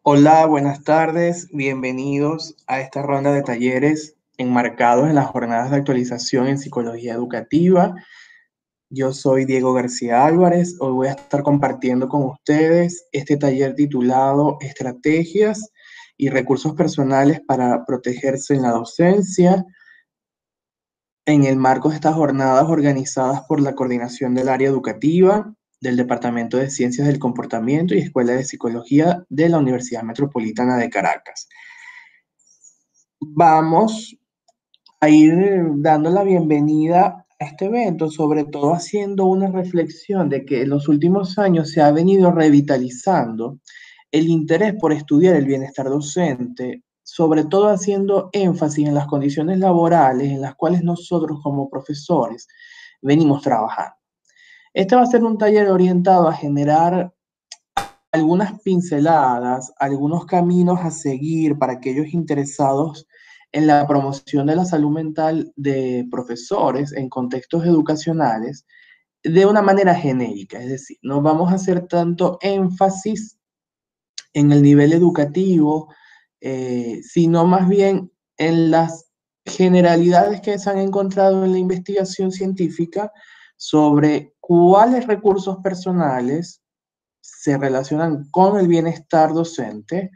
Hola, buenas tardes. Bienvenidos a esta ronda de talleres enmarcados en las jornadas de actualización en psicología educativa. Yo soy Diego García Álvarez. Hoy voy a estar compartiendo con ustedes este taller titulado Estrategias y recursos personales para protegerse en la docencia, en el marco de estas jornadas organizadas por la Coordinación del Área Educativa del Departamento de Ciencias del Comportamiento y Escuela de Psicología de la Universidad Metropolitana de Caracas. Vamos a ir dando la bienvenida a este evento, sobre todo haciendo una reflexión de que en los últimos años se ha venido revitalizando el interés por estudiar el bienestar docente, sobre todo haciendo énfasis en las condiciones laborales en las cuales nosotros como profesores venimos trabajando. Este va a ser un taller orientado a generar algunas pinceladas, algunos caminos a seguir para aquellos interesados en la promoción de la salud mental de profesores en contextos educacionales de una manera genérica. Es decir, no vamos a hacer tanto énfasis en el nivel educativo, sino más bien en las generalidades que se han encontrado en la investigación científica sobre cuáles recursos personales se relacionan con el bienestar docente,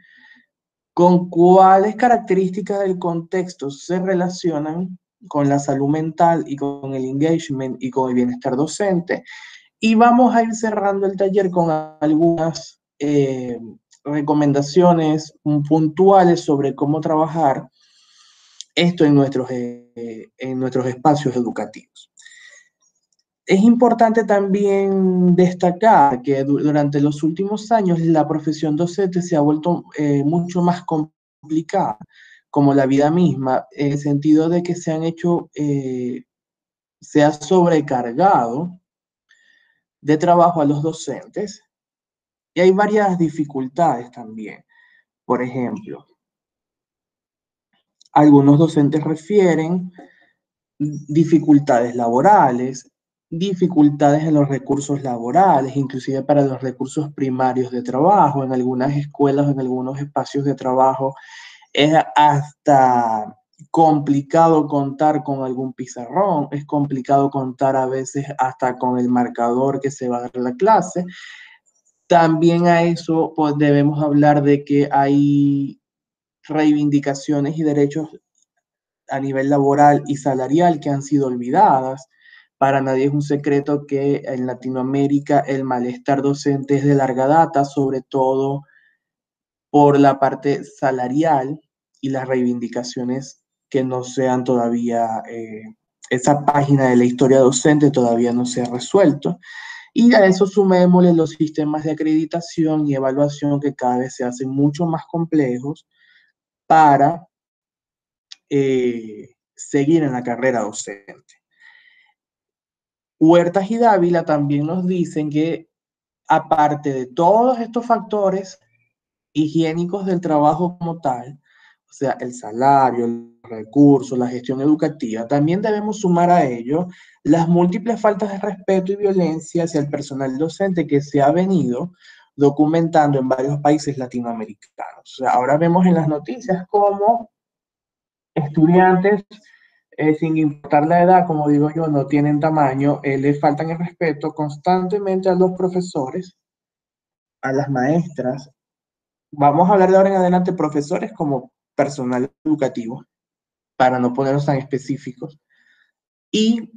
con cuáles características del contexto se relacionan con la salud mental y con el engagement y con el bienestar docente. Y vamos a ir cerrando el taller con algunas recomendaciones puntuales sobre cómo trabajar esto en nuestros espacios educativos. Es importante también destacar que durante los últimos años la profesión docente se ha vuelto mucho más complicada, como la vida misma, en el sentido de que se ha sobrecargado de trabajo a los docentes y hay varias dificultades también. Por ejemplo, algunos docentes refieren dificultades laborales, dificultades en los recursos laborales, inclusive para los recursos primarios de trabajo. En algunas escuelas, en algunos espacios de trabajo, es hasta complicado contar con algún pizarrón, es complicado contar a veces hasta con el marcador que se va a dar la clase. También a eso pues, debemos hablar de que hay reivindicaciones y derechos a nivel laboral y salarial que han sido olvidadas. Para nadie es un secreto que en Latinoamérica el malestar docente es de larga data, sobre todo por la parte salarial y las reivindicaciones que no sean todavía, esa página de la historia docente todavía no se ha resuelto. Y a eso sumémosle los sistemas de acreditación y evaluación que cada vez se hacen mucho más complejos para seguir en la carrera docente. Huertas y Dávila también nos dicen que aparte de todos estos factores higiénicos del trabajo como tal, o sea, el salario, los recursos, la gestión educativa, también debemos sumar a ello las múltiples faltas de respeto y violencia hacia el personal docente que se ha venido documentando en varios países latinoamericanos. O sea, ahora vemos en las noticias cómo estudiantes, sin importar la edad, como digo yo, no tienen tamaño, les faltan el respeto constantemente a los profesores, a las maestras. Vamos a hablar de ahora en adelante profesores como personal educativo, para no ponernos tan específicos. Y,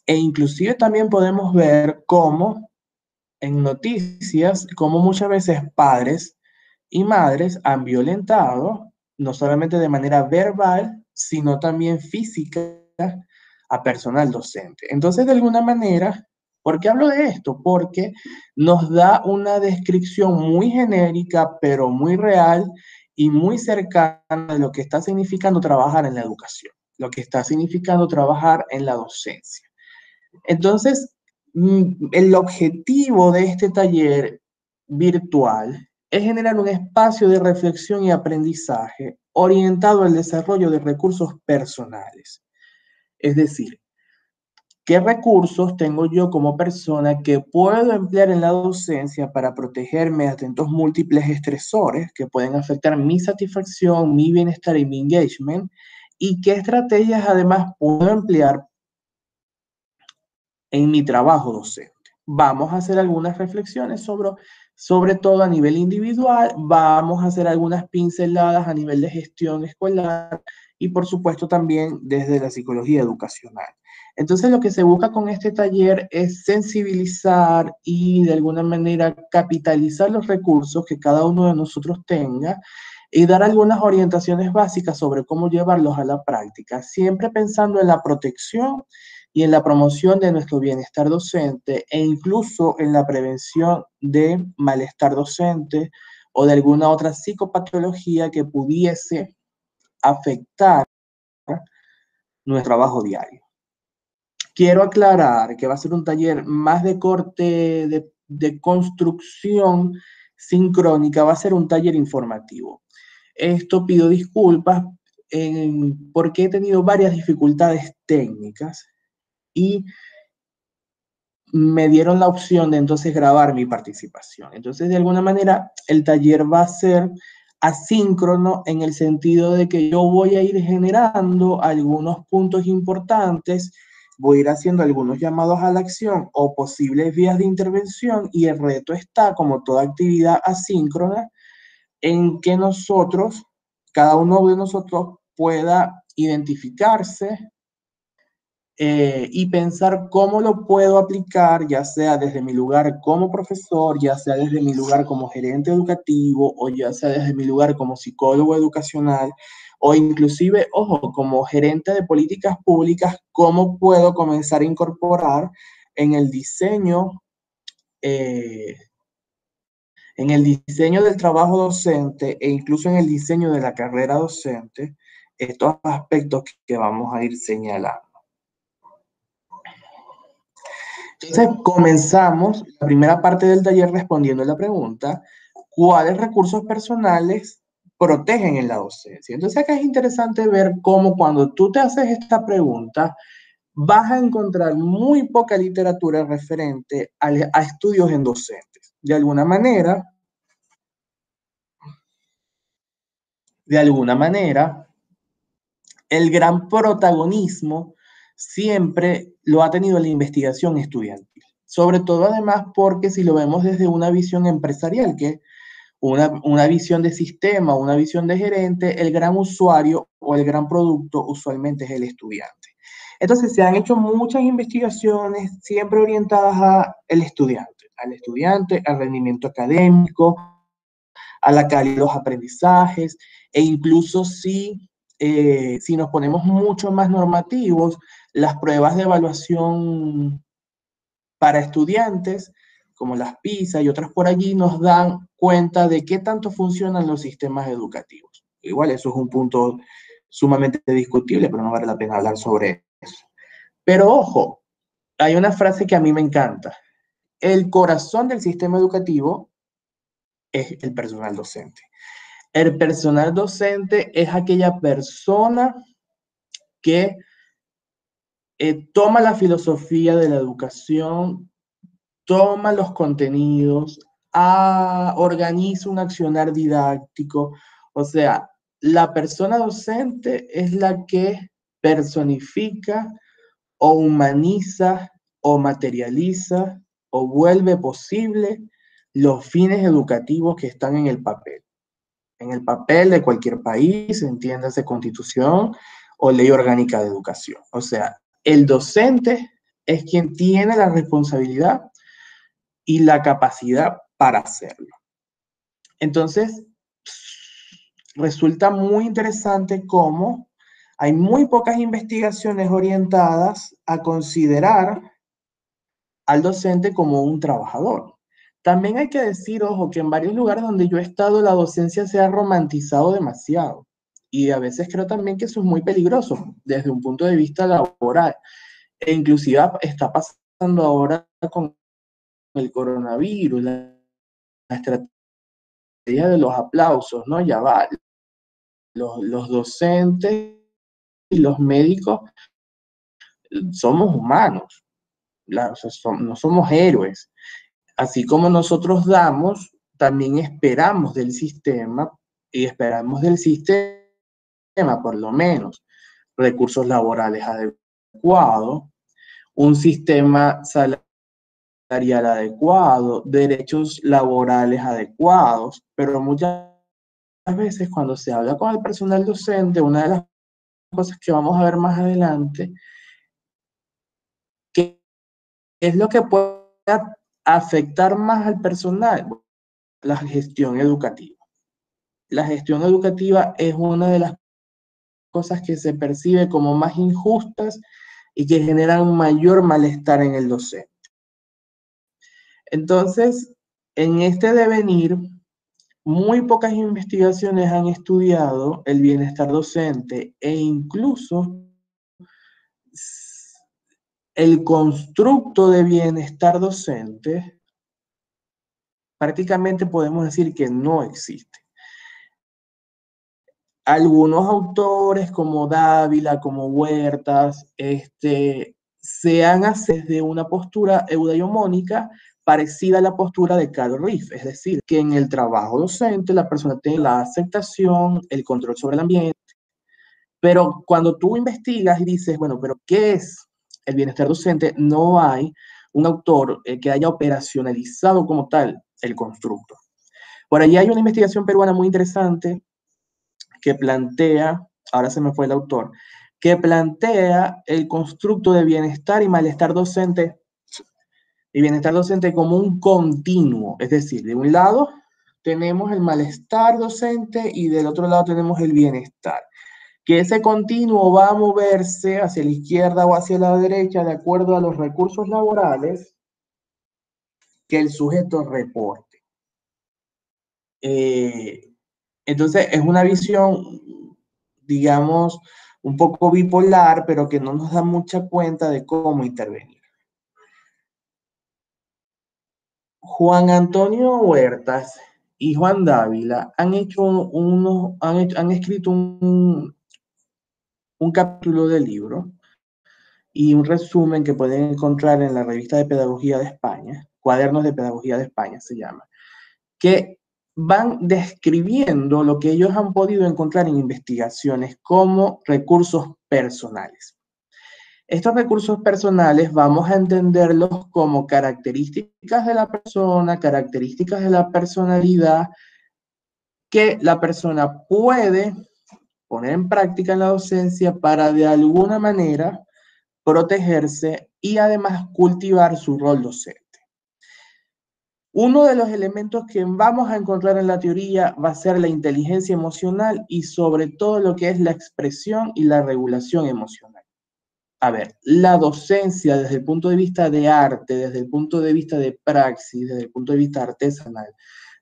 e inclusive también podemos ver cómo en noticias, cómo muchas veces padres y madres han violentado, no solamente de manera verbal, sino también física, a personal docente. Entonces, de alguna manera, ¿por qué hablo de esto? Porque nos da una descripción muy genérica, pero muy real y muy cercana de lo que está significando trabajar en la educación, lo que está significando trabajar en la docencia. Entonces, el objetivo de este taller virtual es generar un espacio de reflexión y aprendizaje orientado al desarrollo de recursos personales. Es decir, ¿Qué recursos tengo yo como persona que puedo emplear en la docencia para protegerme de estos múltiples estresores que pueden afectar mi satisfacción, mi bienestar y mi engagement? ¿Y qué estrategias además puedo emplear en mi trabajo docente? Vamos a hacer algunas reflexiones sobre todo a nivel individual, vamos a hacer algunas pinceladas a nivel de gestión escolar y por supuesto también desde la psicología educacional. Entonces lo que se busca con este taller es sensibilizar y de alguna manera capitalizar los recursos que cada uno de nosotros tenga y dar algunas orientaciones básicas sobre cómo llevarlos a la práctica, siempre pensando en la protección y en la promoción de nuestro bienestar docente e incluso en la prevención de malestar docente o de alguna otra psicopatología que pudiese afectar nuestro trabajo diario. Quiero aclarar que va a ser un taller más de corte de construcción sincrónica, va a ser un taller informativo. Esto pido disculpas porque he tenido varias dificultades técnicas y me dieron la opción de entonces grabar mi participación. Entonces, de alguna manera, el taller va a ser asíncrono en el sentido de que yo voy a ir generando algunos puntos importantes, voy a ir haciendo algunos llamados a la acción o posibles vías de intervención y el reto está, como toda actividad asíncrona, en que nosotros, cada uno de nosotros pueda identificarse y pensar cómo lo puedo aplicar, ya sea desde mi lugar como profesor, ya sea desde mi lugar como gerente educativo, o ya sea desde mi lugar como psicólogo educacional, o inclusive, ojo, como gerente de políticas públicas, cómo puedo comenzar a incorporar en el diseño, eh, en el diseño del trabajo docente e incluso en el diseño de la carrera docente, estos aspectos que vamos a ir señalando. Entonces, comenzamos la primera parte del taller respondiendo a la pregunta, ¿cuáles recursos personales protegen en la docencia? Entonces, acá es interesante ver cómo cuando tú te haces esta pregunta, vas a encontrar muy poca literatura referente a estudios en docentes. De alguna manera, el gran protagonismo siempre lo ha tenido la investigación estudiantil. Sobre todo además porque si lo vemos desde una visión empresarial, que una visión de sistema, una visión de gerente, el gran usuario o el gran producto usualmente es el estudiante. Entonces se han hecho muchas investigaciones siempre orientadas al estudiante, al rendimiento académico, a la calidad de los aprendizajes e incluso si nos ponemos mucho más normativos, las pruebas de evaluación para estudiantes, como las PISA y otras por allí, nos dan cuenta de qué tanto funcionan los sistemas educativos. Igual eso es un punto sumamente discutible, pero no vale la pena hablar sobre eso. Pero ojo, hay una frase que a mí me encanta. El corazón del sistema educativo es el personal docente. El personal docente es aquella persona que toma la filosofía de la educación, toma los contenidos, organiza un accionar didáctico. O sea, la persona docente es la que personifica o humaniza o materializa o vuelve posible los fines educativos que están en el papel. En el papel de cualquier país, entiéndase constitución o ley orgánica de educación. O sea, el docente es quien tiene la responsabilidad y la capacidad para hacerlo. Entonces, resulta muy interesante cómo hay muy pocas investigaciones orientadas a considerar al docente como un trabajador. También hay que decir, ojo, que en varios lugares donde yo he estado, la docencia se ha romantizado demasiado. Y a veces creo también que eso es muy peligroso desde un punto de vista laboral. E inclusive está pasando ahora con el coronavirus, la estrategia de los aplausos, ¿no? Ya va, los docentes y los médicos somos humanos, o sea, no somos héroes. Así como nosotros damos, también esperamos del sistema, y esperamos del sistema por lo menos recursos laborales adecuados, un sistema salarial adecuado, derechos laborales adecuados, pero muchas veces cuando se habla con el personal docente, una de las cosas que vamos a ver más adelante, que es lo que puede afectar más al personal, la gestión educativa. La gestión educativa es una de las cosas que se percibe como más injustas y que generan mayor malestar en el docente. Entonces, en este devenir, muy pocas investigaciones han estudiado el bienestar docente e incluso el constructo de bienestar docente, prácticamente podemos decir que no existe. Algunos autores como Dávila, como Huertas, se han hecho desde una postura eudaimónica parecida a la postura de Karl Riff, es decir, que en el trabajo docente la persona tiene la aceptación, el control sobre el ambiente, pero cuando tú investigas y dices, bueno, pero ¿qué es el bienestar docente? No hay un autor que haya operacionalizado como tal el constructo. Por allí hay una investigación peruana muy interesante que plantea, ahora se me fue el autor, que plantea el constructo de bienestar y bienestar docente como un continuo, es decir, de un lado tenemos el malestar docente y del otro lado tenemos el bienestar, que ese continuo va a moverse hacia la izquierda o hacia la derecha de acuerdo a los recursos laborales que el sujeto reporte. Entonces, es una visión, digamos, un poco bipolar, pero que no nos da mucha cuenta de cómo intervenir. Juan Antonio Huertas y Juan Dávila han escrito un capítulo del libro y un resumen que pueden encontrar en la revista de Pedagogía de España, Cuadernos de Pedagogía de España se llama, que van describiendo lo que ellos han podido encontrar en investigaciones como recursos personales. Estos recursos personales vamos a entenderlos como características de la persona, características de la personalidad que la persona puede poner en práctica en la docencia para de alguna manera protegerse y además cultivar su rol docente. Uno de los elementos que vamos a encontrar en la teoría va a ser la inteligencia emocional y sobre todo lo que es la expresión y la regulación emocional. A ver, la docencia desde el punto de vista de arte, desde el punto de vista de praxis, desde el punto de vista artesanal,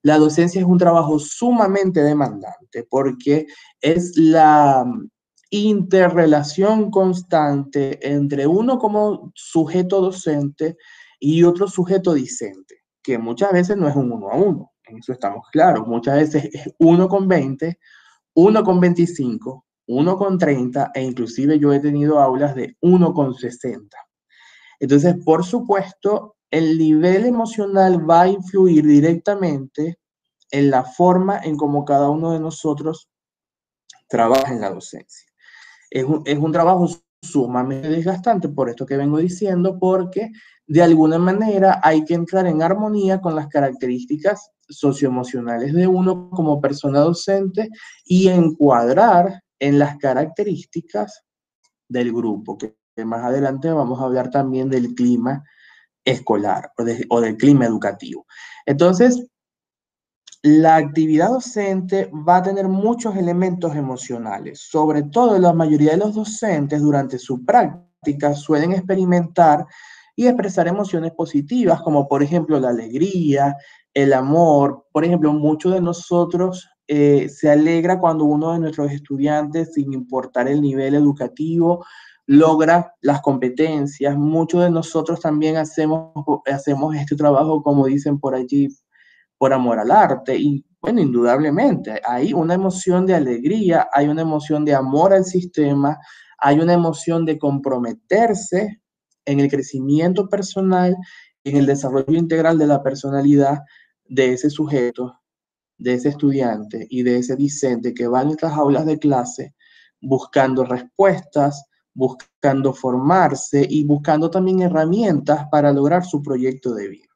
la docencia es un trabajo sumamente demandante porque es la interrelación constante entre uno como sujeto docente y otro sujeto discente, que muchas veces no es un 1 a 1, en eso estamos claros, muchas veces es 1 con 20, 1 con 25, 1 con 30 e inclusive yo he tenido aulas de 1 con 60. Entonces, por supuesto, el nivel emocional va a influir directamente en la forma en cómo cada uno de nosotros trabaja en la docencia. Es un trabajo sumamente desgastante, por esto que vengo diciendo, porque de alguna manera hay que entrar en armonía con las características socioemocionales de uno como persona docente y encuadrar en las características del grupo, que más adelante vamos a hablar también del clima escolar o del clima educativo. Entonces, la actividad docente va a tener muchos elementos emocionales. Sobre todo, la mayoría de los docentes durante su práctica suelen experimentar y expresar emociones positivas, como por ejemplo la alegría, el amor. Por ejemplo, muchos de nosotros se alegra cuando uno de nuestros estudiantes, sin importar el nivel educativo, logra las competencias. Muchos de nosotros también hacemos este trabajo, como dicen por allí, por amor al arte. Y bueno, indudablemente, hay una emoción de alegría, hay una emoción de amor al sistema, hay una emoción de comprometerse en el crecimiento personal, en el desarrollo integral de la personalidad de ese sujeto, de ese estudiante y de ese discente que va en estas aulas de clase buscando respuestas, buscando formarse y buscando también herramientas para lograr su proyecto de vida.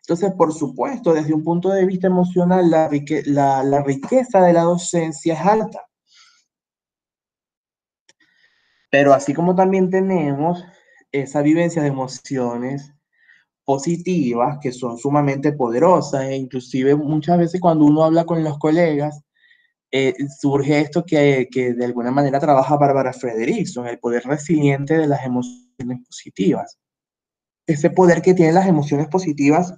Entonces, por supuesto, desde un punto de vista emocional, la riqueza de la docencia es alta. Pero así como también tenemos esa vivencia de emociones positivas que son sumamente poderosas e inclusive muchas veces cuando uno habla con los colegas, surge esto que de alguna manera trabaja Bárbara Fredrickson, el poder resiliente de las emociones positivas. Ese poder que tienen las emociones positivas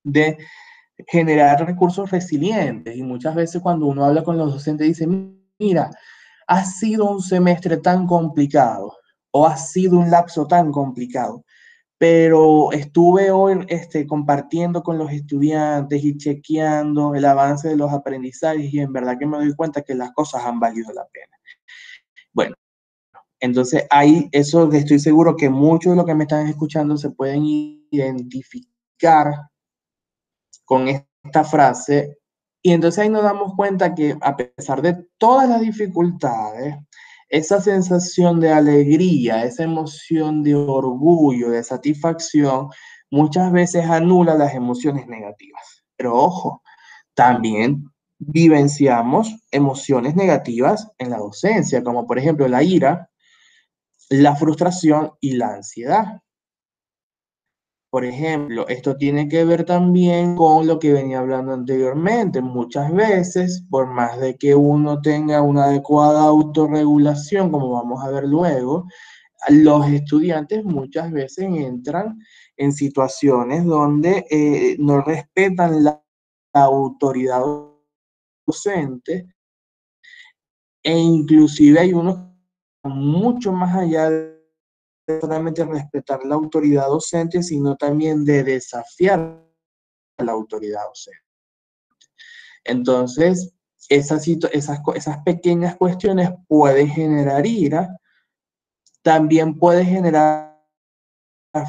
de generar recursos resilientes. Y muchas veces cuando uno habla con los docentes dice, mira, ha sido un semestre tan complicado o ha sido un lapso tan complicado, pero estuve hoy compartiendo con los estudiantes y chequeando el avance de los aprendizajes y en verdad que me doy cuenta que las cosas han valido la pena. Bueno, entonces ahí eso estoy seguro que muchos de los que me están escuchando se pueden identificar con esta frase. Y entonces ahí nos damos cuenta que a pesar de todas las dificultades, esa sensación de alegría, esa emoción de orgullo, de satisfacción, muchas veces anula las emociones negativas. Pero ojo, también vivenciamos emociones negativas en la docencia, como por ejemplo la ira, la frustración y la ansiedad. Por ejemplo, esto tiene que ver también con lo que venía hablando anteriormente. Muchas veces, por más de que uno tenga una adecuada autorregulación, como vamos a ver luego, los estudiantes muchas veces entran en situaciones donde no respetan la autoridad docente e inclusive hay unos mucho más allá de solamente respetar la autoridad docente, sino también de desafiar a la autoridad docente. Entonces, esas pequeñas cuestiones pueden generar ira, también pueden generar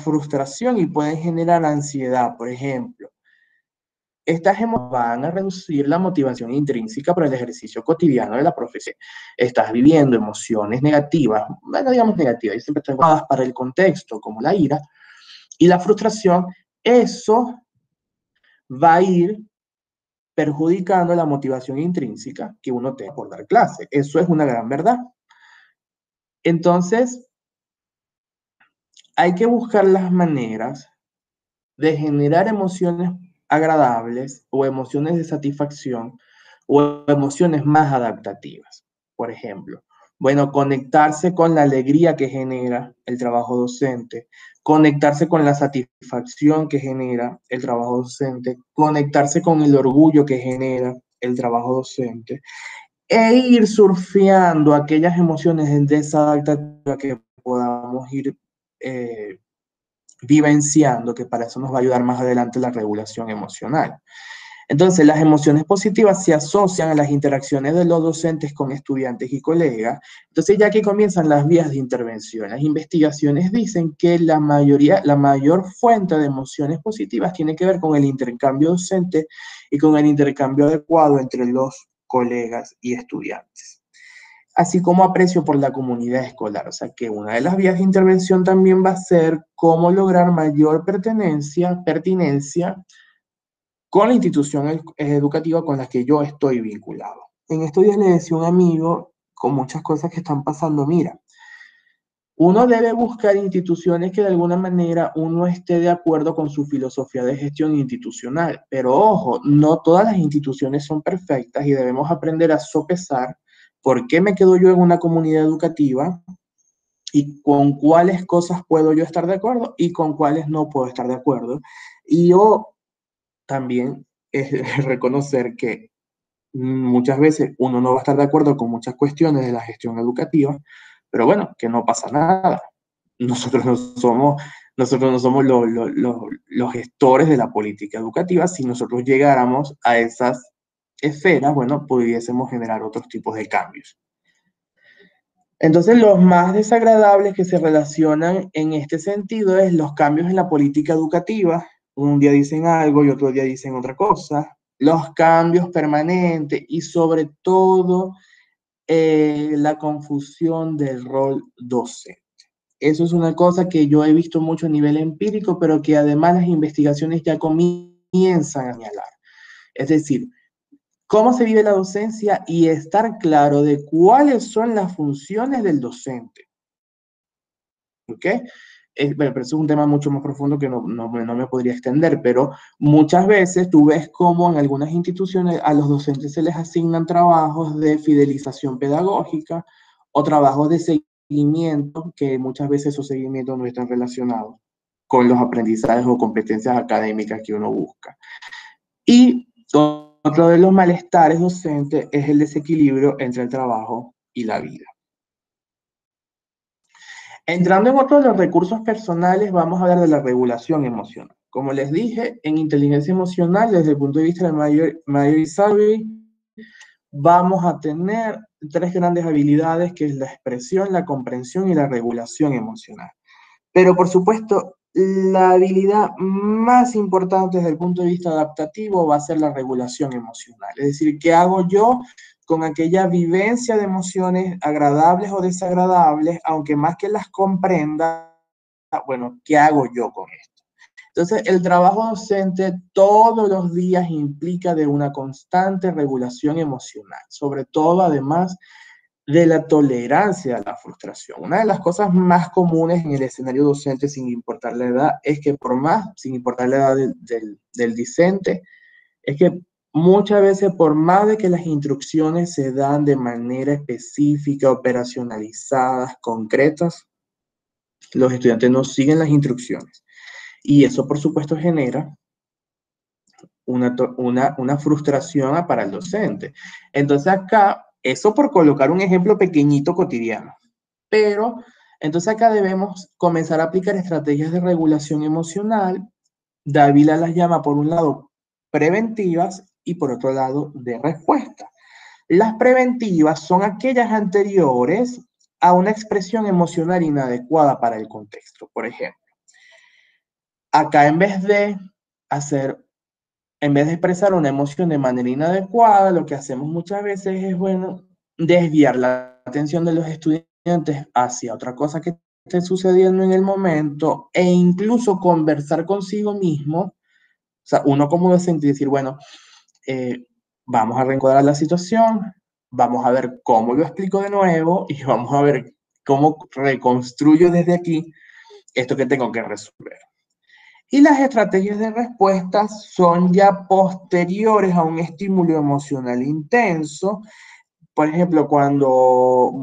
frustración y pueden generar ansiedad, por ejemplo. Estas emociones van a reducir la motivación intrínseca para el ejercicio cotidiano de la profesión. Estás viviendo emociones negativas, bueno, digamos negativas, y siempre están guardadas para el contexto, como la ira y la frustración. Eso va a ir perjudicando la motivación intrínseca que uno tiene por dar clase. Eso es una gran verdad. Entonces, hay que buscar las maneras de generar emociones agradables o emociones de satisfacción o emociones más adaptativas. Por ejemplo, bueno, conectarse con la alegría que genera el trabajo docente, conectarse con la satisfacción que genera el trabajo docente, conectarse con el orgullo que genera el trabajo docente e ir surfeando aquellas emociones en desadaptativa que podamos ir vivenciando, que para eso nos va a ayudar más adelante la regulación emocional. Entonces, las emociones positivas se asocian a las interacciones de los docentes con estudiantes y colegas. Entonces, ya aquí comienzan las vías de intervención. Las investigaciones dicen que la mayor fuente de emociones positivas tiene que ver con el intercambio docente y con el intercambio adecuado entre los colegas y estudiantes, así como aprecio por la comunidad escolar. O sea que una de las vías de intervención también va a ser cómo lograr mayor pertinencia con la institución educativa con la que yo estoy vinculado. En estos días le decía a un amigo, con muchas cosas que están pasando, mira, uno debe buscar instituciones que de alguna manera uno esté de acuerdo con su filosofía de gestión institucional. Pero ojo, no todas las instituciones son perfectas y debemos aprender a sopesar por qué me quedo yo en una comunidad educativa y con cuáles cosas puedo yo estar de acuerdo y con cuáles no puedo estar de acuerdo. Y yo también es reconocer que muchas veces uno no va a estar de acuerdo con muchas cuestiones de la gestión educativa, pero bueno, que no pasa nada. Nosotros no somos, nosotros no somos los gestores de la política educativa. Si nosotros llegáramos a esas esferas, bueno, pudiésemos generar otros tipos de cambios. Entonces, los más desagradables que se relacionan en este sentido es los cambios en la política educativa. Un día dicen algo y otro día dicen otra cosa. Los cambios permanentes y sobre todo la confusión del rol docente. Eso es una cosa que yo he visto mucho a nivel empírico, pero que además las investigaciones ya comienzan a señalar. Es decir, cómo se vive la docencia y estar claro de cuáles son las funciones del docente. ¿Ok? Bueno, pero eso es un tema mucho más profundo que no me podría extender, pero muchas veces tú ves cómo en algunas instituciones a los docentes se les asignan trabajos de fidelización pedagógica o trabajos de seguimiento, que muchas veces esos seguimientos no están relacionados con los aprendizajes o competencias académicas que uno busca. Y otro de los malestares docentes es el desequilibrio entre el trabajo y la vida. Entrando en otro de los recursos personales, vamos a hablar de la regulación emocional. Como les dije, en inteligencia emocional, desde el punto de vista de Myers Sarri, vamos a tener tres grandes habilidades, que es la expresión, la comprensión y la regulación emocional. Pero por supuesto, la habilidad más importante desde el punto de vista adaptativo va a ser la regulación emocional. Es decir, ¿qué hago yo con aquella vivencia de emociones agradables o desagradables, aunque más que las comprenda, bueno, ¿qué hago yo con esto? Entonces, el trabajo docente todos los días implica de una constante regulación emocional, sobre todo además de la tolerancia a la frustración. Una de las cosas más comunes en el escenario docente, sin importar la edad, es que por más, sin importar la edad del discente, es que muchas veces por más de que las instrucciones se dan de manera específica, operacionalizadas, concretas, los estudiantes no siguen las instrucciones. Y eso, por supuesto, genera una frustración para el docente. Entonces acá, eso por colocar un ejemplo pequeñito cotidiano. Pero entonces acá debemos comenzar a aplicar estrategias de regulación emocional. Dávila las llama por un lado preventivas y por otro lado de respuesta. Las preventivas son aquellas anteriores a una expresión emocional inadecuada para el contexto. Por ejemplo, acá hacer en vez de expresar una emoción de manera inadecuada, lo que hacemos muchas veces es, bueno, desviar la atención de los estudiantes hacia otra cosa que esté sucediendo en el momento e incluso conversar consigo mismo, o sea, uno como docente decir, bueno, eh, vamos a reencuadrar la situación, vamos a ver cómo lo explico de nuevo y vamos a ver cómo reconstruyo desde aquí esto que tengo que resolver. Y las estrategias de respuesta son ya posteriores a un estímulo emocional intenso. Por ejemplo, cuando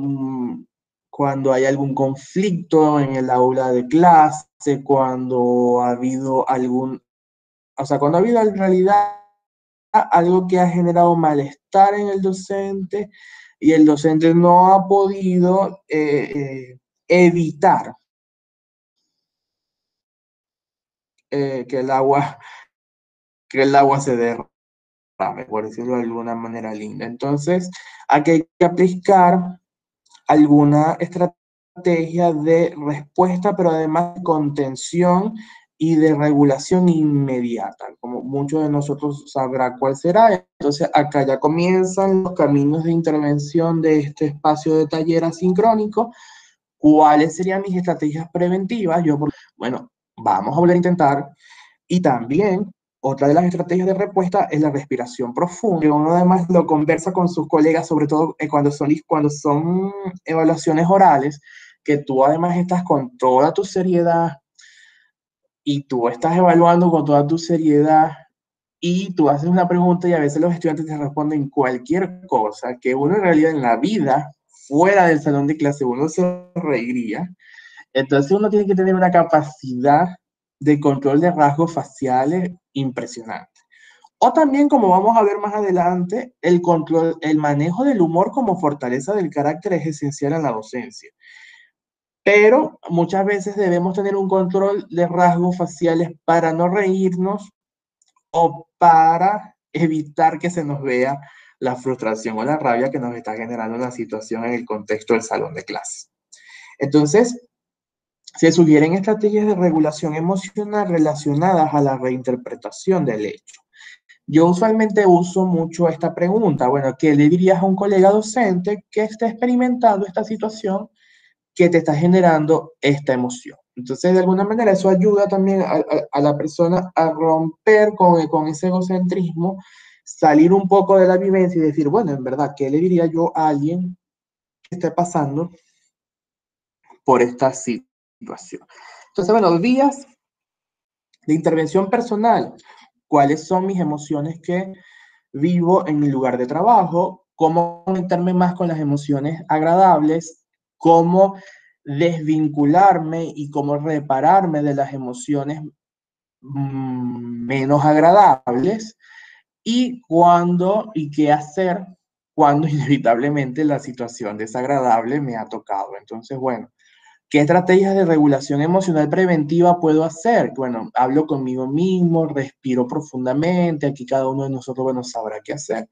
hay algún conflicto en el aula de clase, cuando ha habido cuando ha habido en realidad algo que ha generado malestar en el docente y el docente no ha podido evitar eh, que el agua, que el agua se derrame, por decirlo de alguna manera linda. Entonces, aquí hay que aplicar alguna estrategia de respuesta, pero además de contención y de regulación inmediata, como muchos de nosotros sabrá cuál será. Entonces, acá ya comienzan los caminos de intervención de este espacio de taller asincrónico. ¿Cuáles serían mis estrategias preventivas? Bueno, vamos a volver a intentar y también otra de las estrategias de respuesta es la respiración profunda. Uno además lo conversa con sus colegas, sobre todo cuando son evaluaciones orales, que tú además estás con toda tu seriedad y tú estás evaluando con toda tu seriedad y tú haces una pregunta y a veces los estudiantes te responden cualquier cosa que uno en realidad en la vida, fuera del salón de clase, uno se reiría. Entonces uno tiene que tener una capacidad de control de rasgos faciales impresionante. O también, como vamos a ver más adelante, el manejo del humor como fortaleza del carácter es esencial en la docencia. Pero muchas veces debemos tener un control de rasgos faciales para no reírnos o para evitar que se nos vea la frustración o la rabia que nos está generando la situación en el contexto del salón de clase. Entonces, se sugieren estrategias de regulación emocional relacionadas a la reinterpretación del hecho. Yo usualmente uso mucho esta pregunta. Bueno, ¿qué le dirías a un colega docente que esté experimentando esta situación que te está generando esta emoción? Entonces, de alguna manera, eso ayuda también a la persona a romper con ese egocentrismo, salir un poco de la vivencia y decir, bueno, en verdad, ¿qué le diría yo a alguien que esté pasando por esta situación? Entonces, bueno, vías de intervención personal. ¿Cuáles son mis emociones que vivo en mi lugar de trabajo? ¿Cómo conectarme más con las emociones agradables? ¿Cómo desvincularme y cómo repararme de las emociones menos agradables? Y cuándo y qué hacer cuando inevitablemente la situación desagradable me ha tocado. Entonces, bueno, ¿qué estrategias de regulación emocional preventiva puedo hacer? Bueno, hablo conmigo mismo, respiro profundamente, aquí cada uno de nosotros, bueno, sabrá qué hacer.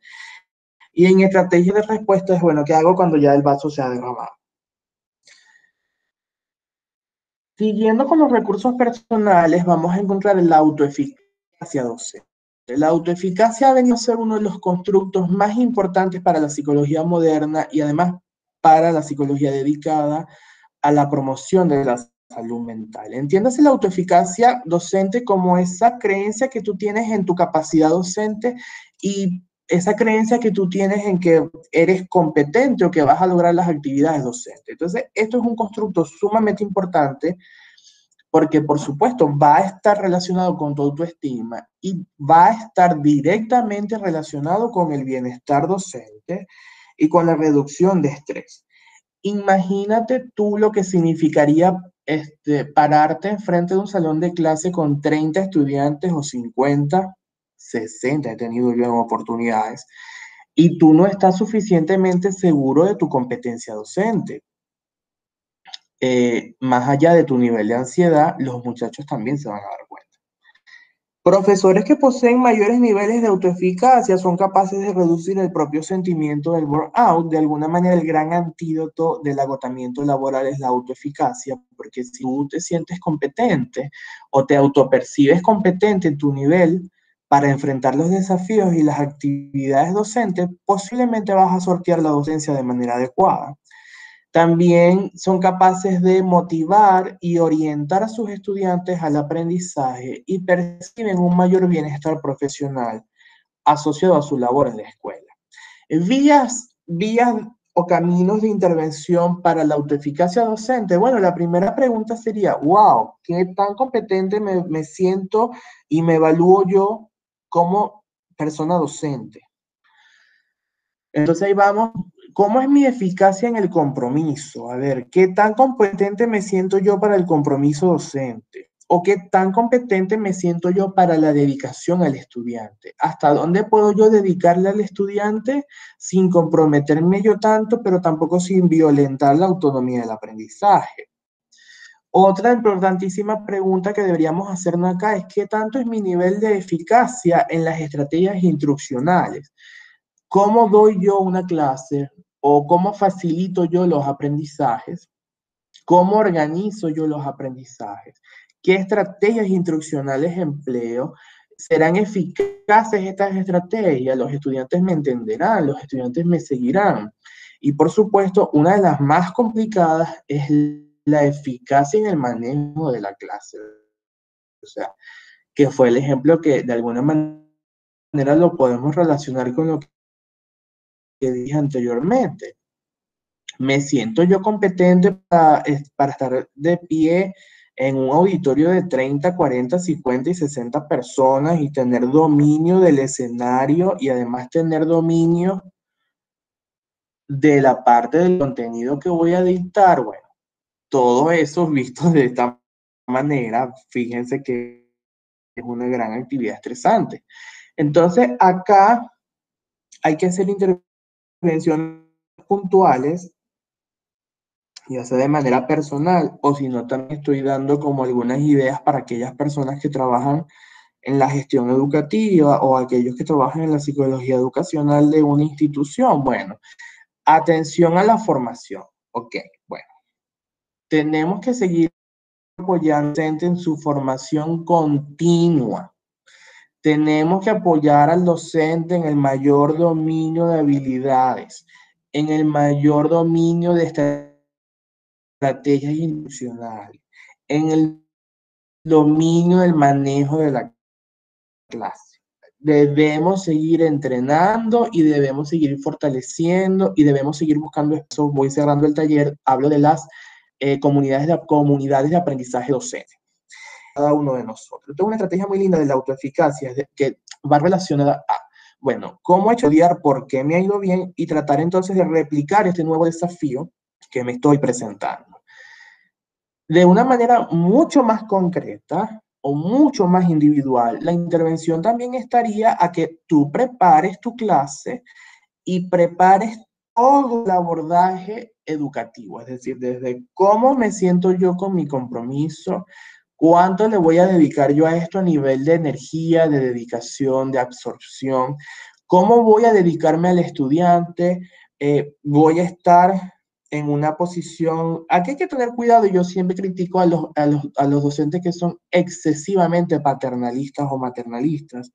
Y en estrategias de respuesta es, bueno, ¿qué hago cuando ya el vaso se ha derramado? Siguiendo con los recursos personales, vamos a encontrar la autoeficacia docente. La autoeficacia ha venido a ser uno de los constructos más importantes para la psicología moderna y además para la psicología dedicada a la promoción de la salud mental. Entiéndase la autoeficacia docente como esa creencia que tú tienes en tu capacidad docente y esa creencia que tú tienes en que eres competente o que vas a lograr las actividades docentes. Entonces, esto es un constructo sumamente importante porque, por supuesto, va a estar relacionado con tu autoestima y va a estar directamente relacionado con el bienestar docente y con la reducción de estrés. Imagínate tú lo que significaría pararte enfrente de un salón de clase con 30 estudiantes o 50, 60, he tenido yo en oportunidades, y tú no estás suficientemente seguro de tu competencia docente. Más allá de tu nivel de ansiedad, los muchachos también se van a dar cuenta. Profesores que poseen mayores niveles de autoeficacia son capaces de reducir el propio sentimiento del burnout. De alguna manera, el gran antídoto del agotamiento laboral es la autoeficacia, porque si tú te sientes competente o te autopercibes competente en tu nivel para enfrentar los desafíos y las actividades docentes, posiblemente vas a sortear la docencia de manera adecuada. También son capaces de motivar y orientar a sus estudiantes al aprendizaje y perciben un mayor bienestar profesional asociado a su labor en la escuela. Vías o caminos de intervención para la autoeficacia docente. Bueno, la primera pregunta sería, wow, ¿qué tan competente me siento y me evalúo yo como persona docente? Entonces ahí vamos, ¿cómo es mi eficacia en el compromiso? A ver, ¿qué tan competente me siento yo para el compromiso docente? ¿O qué tan competente me siento yo para la dedicación al estudiante? ¿Hasta dónde puedo yo dedicarle al estudiante sin comprometerme yo tanto, pero tampoco sin violentar la autonomía del aprendizaje? Otra importantísima pregunta que deberíamos hacernos acá es ¿qué tanto es mi nivel de eficacia en las estrategias instruccionales? ¿Cómo doy yo una clase o cómo facilito yo los aprendizajes? ¿Cómo organizo yo los aprendizajes? ¿Qué estrategias instruccionales empleo? ¿Serán eficaces estas estrategias? Los estudiantes me entenderán, los estudiantes me seguirán. Y por supuesto, una de las más complicadas es la eficacia en el manejo de la clase. O sea, que fue el ejemplo que de alguna manera lo podemos relacionar con lo que dije anteriormente. Me siento yo competente para estar de pie en un auditorio de 30, 40, 50 y 60 personas y tener dominio del escenario y además tener dominio de la parte del contenido que voy a dictar. Bueno, todo eso visto de esta manera, fíjense que es una gran actividad estresante. Entonces, acá hay que hacer intervenciones puntuales ya sea de manera personal o si no, también estoy dando como algunas ideas para aquellas personas que trabajan en la gestión educativa o aquellos que trabajan en la psicología educacional de una institución. Bueno, atención a la formación. Ok, bueno, tenemos que seguir apoyando en su formación continua. Tenemos que apoyar al docente en el mayor dominio de habilidades, en el mayor dominio de estrategias institucionales, en el dominio del manejo de la clase. Debemos seguir entrenando y debemos seguir fortaleciendo y debemos seguir buscando eso. Voy cerrando el taller, hablo de las comunidades de aprendizaje docente. Cada uno de nosotros. Tengo una estrategia muy linda de la autoeficacia que va relacionada a, bueno, cómo estudiar, por qué me ha ido bien y tratar entonces de replicar este nuevo desafío que me estoy presentando. De una manera mucho más concreta o mucho más individual, la intervención también estaría a que tú prepares tu clase y prepares todo el abordaje educativo, es decir, desde cómo me siento yo con mi compromiso, cuánto le voy a dedicar yo a esto a nivel de energía, de dedicación, de absorción, cómo voy a dedicarme al estudiante, voy a estar en una posición, aquí hay que tener cuidado, y yo siempre critico a los docentes que son excesivamente paternalistas o maternalistas,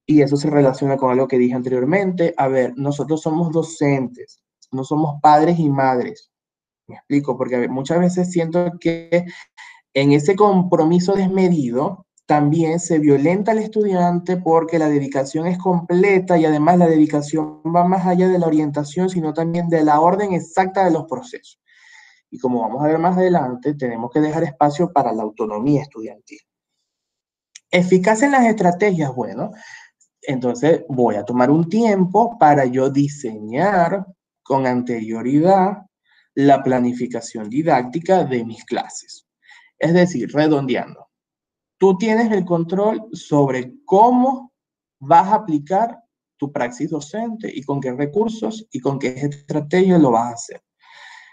y eso se relaciona con algo que dije anteriormente. A ver, nosotros somos docentes, no somos padres y madres. Me explico, porque muchas veces siento que en ese compromiso desmedido también se violenta al estudiante porque la dedicación es completa y además la dedicación va más allá de la orientación, sino también de la orden exacta de los procesos. Y como vamos a ver más adelante, tenemos que dejar espacio para la autonomía estudiantil. Eficacia en las estrategias, bueno, entonces voy a tomar un tiempo para yo diseñar con anterioridad la planificación didáctica de mis clases. Es decir, redondeando, tú tienes el control sobre cómo vas a aplicar tu praxis docente y con qué recursos y con qué estrategia lo vas a hacer.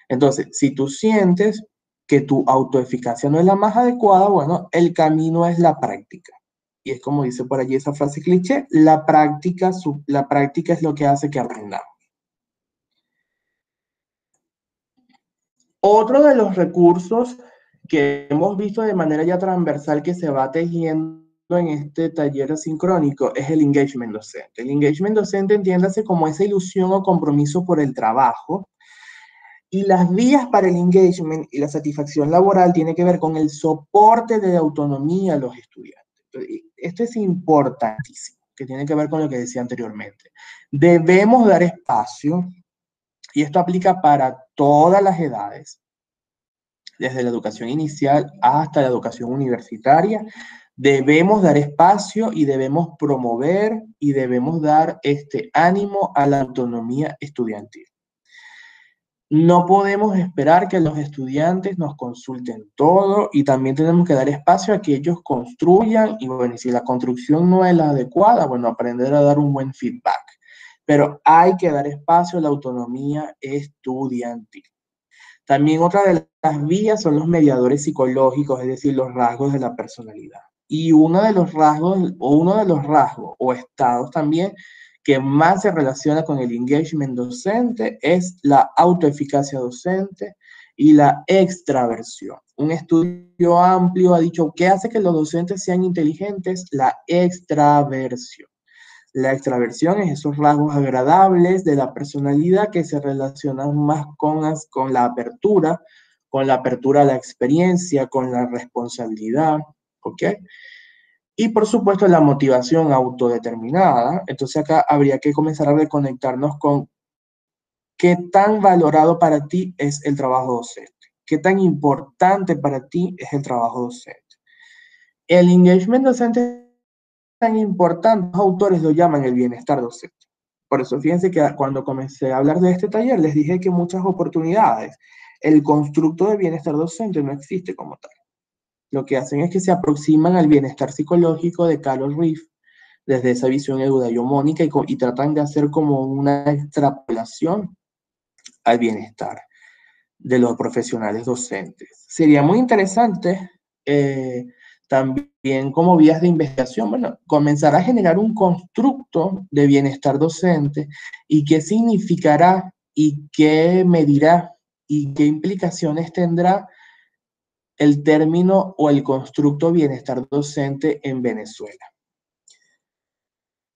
Entonces, si tú sientes que tu autoeficacia no es la más adecuada, bueno, el camino es la práctica. Y es como dice por allí esa frase cliché, la práctica es lo que hace que aprendamos. Otro de los recursos que hemos visto de manera ya transversal que se va tejiendo en este taller asincrónico es el engagement docente. El engagement docente entiéndase como esa ilusión o compromiso por el trabajo, y las vías para el engagement y la satisfacción laboral tiene que ver con el soporte de autonomía a los estudiantes. Esto es importantísimo, que tiene que ver con lo que decía anteriormente. Debemos dar espacio, y esto aplica para todas las edades, desde la educación inicial hasta la educación universitaria. Debemos dar espacio y debemos promover y debemos dar este ánimo a la autonomía estudiantil. No podemos esperar que los estudiantes nos consulten todo y también tenemos que dar espacio a que ellos construyan y bueno, si la construcción no es la adecuada, bueno, aprender a dar un buen feedback. Pero hay que dar espacio a la autonomía estudiantil. También otra de las vías son los mediadores psicológicos, es decir, los rasgos de la personalidad. Y uno de los rasgos o estados también que más se relaciona con el engagement docente es la autoeficacia docente y la extraversión. Un estudio amplio ha dicho, ¿qué hace que los docentes sean inteligentes? La extraversión. La extraversión es esos rasgos agradables de la personalidad que se relacionan más con la apertura a la experiencia, con la responsabilidad, ¿ok? Y por supuesto la motivación autodeterminada. Entonces acá habría que comenzar a reconectarnos con qué tan valorado para ti es el trabajo docente, qué tan importante para ti es el trabajo docente. El engagement docente tan importante, los autores lo llaman el bienestar docente. Por eso fíjense que cuando comencé a hablar de este taller les dije que muchas oportunidades, el constructo de bienestar docente no existe como tal. Lo que hacen es que se aproximan al bienestar psicológico de Carol Reef desde esa visión eudaimónica y tratan de hacer como una extrapolación al bienestar de los profesionales docentes. Sería muy interesante también como vías de investigación, bueno, comenzar a generar un constructo de bienestar docente y qué significará y qué medirá y qué implicaciones tendrá el término o el constructo bienestar docente en Venezuela.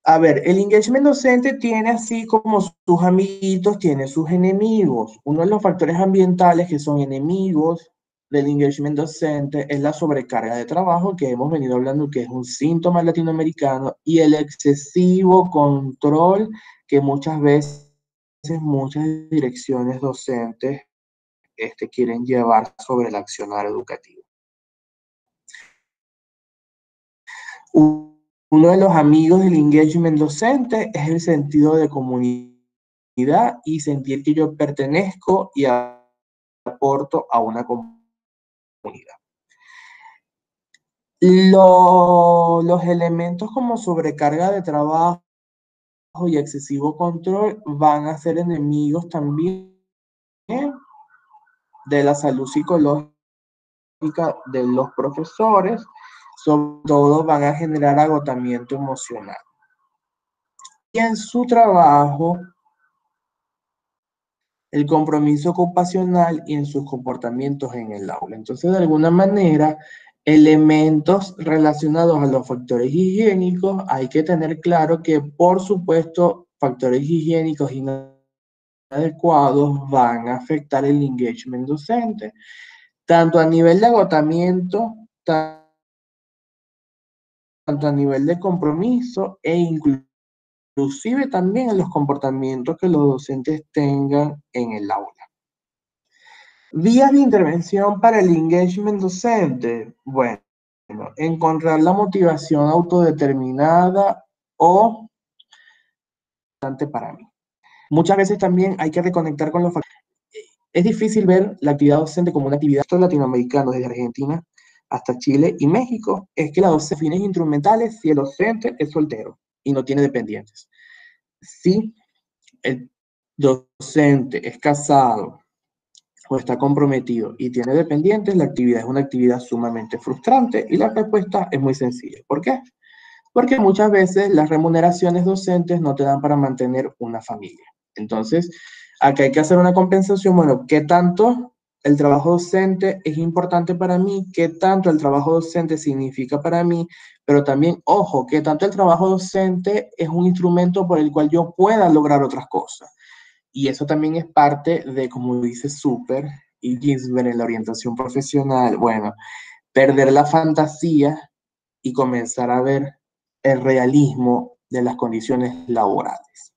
A ver, el engagement docente tiene así como sus amiguitos, tiene sus enemigos. Uno de los factores ambientales que son enemigos del engagement docente es la sobrecarga de trabajo, que hemos venido hablando que es un síntoma latinoamericano, y el excesivo control que muchas veces muchas direcciones docentes quieren llevar sobre el accionar educativo. Uno de los amigos del engagement docente es el sentido de comunidad y sentir que yo pertenezco y aporto a una comunidad. Los elementos como sobrecarga de trabajo y excesivo control van a ser enemigos también de la salud psicológica de los profesores, sobre todo van a generar agotamiento emocional. Y en su trabajo, el compromiso ocupacional y en sus comportamientos en el aula. Entonces, de alguna manera, elementos relacionados a los factores higiénicos, hay que tener claro que, por supuesto, factores higiénicos inadecuados van a afectar el engagement docente, tanto a nivel de agotamiento, tanto a nivel de compromiso e inclusive también en los comportamientos que los docentes tengan en el aula. Vías de intervención para el engagement docente. Bueno, encontrar la motivación autodeterminada o importante para mí. Muchas veces también hay que reconectar con los factores. Es difícil ver la actividad docente como una actividad latinoamericana, desde Argentina hasta Chile y México. Es que la docente fines instrumentales si el docente es soltero y no tiene dependientes. Si el docente es casado o está comprometido y tiene dependientes, la actividad es una actividad sumamente frustrante y la respuesta es muy sencilla. ¿Por qué? Porque muchas veces las remuneraciones docentes no te dan para mantener una familia. Entonces, acá hay que hacer una compensación. Bueno, ¿qué tanto el trabajo docente es importante para mí? ¿Qué tanto el trabajo docente significa para mí? Pero también, ojo, ¿qué tanto el trabajo docente es un instrumento por el cual yo pueda lograr otras cosas? Y eso también es parte de, como dice Super y Gisbert en la orientación profesional, bueno, perder la fantasía y comenzar a ver el realismo de las condiciones laborales.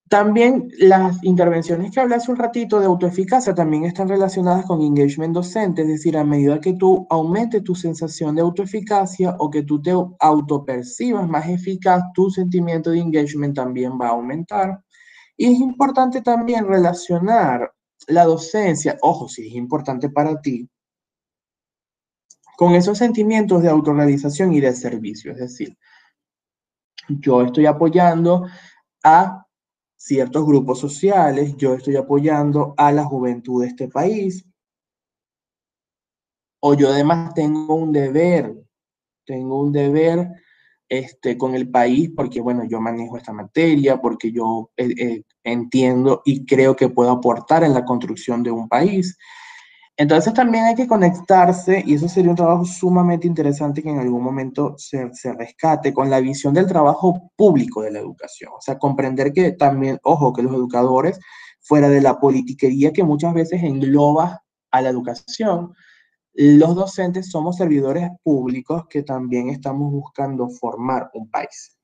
También las intervenciones que hablé hace un ratito de autoeficacia también están relacionadas con engagement docente, es decir, a medida que tú aumentes tu sensación de autoeficacia o que tú te autopercibas más eficaz, tu sentimiento de engagement también va a aumentar. Y es importante también relacionar la docencia, ojo, si es importante para ti, con esos sentimientos de autorrealización y de servicio. Es decir, yo estoy apoyando a ciertos grupos sociales, yo estoy apoyando a la juventud de este país, o yo además tengo un deber con el país porque, bueno, yo manejo esta materia, porque yo entiendo y creo que puedo aportar en la construcción de un país. Entonces también hay que conectarse, y eso sería un trabajo sumamente interesante que en algún momento se rescate con la visión del trabajo público de la educación. O sea, comprender que también, ojo, que los educadores, fuera de la politiquería que muchas veces engloba a la educación, los docentes somos servidores públicos que también estamos buscando formar un país.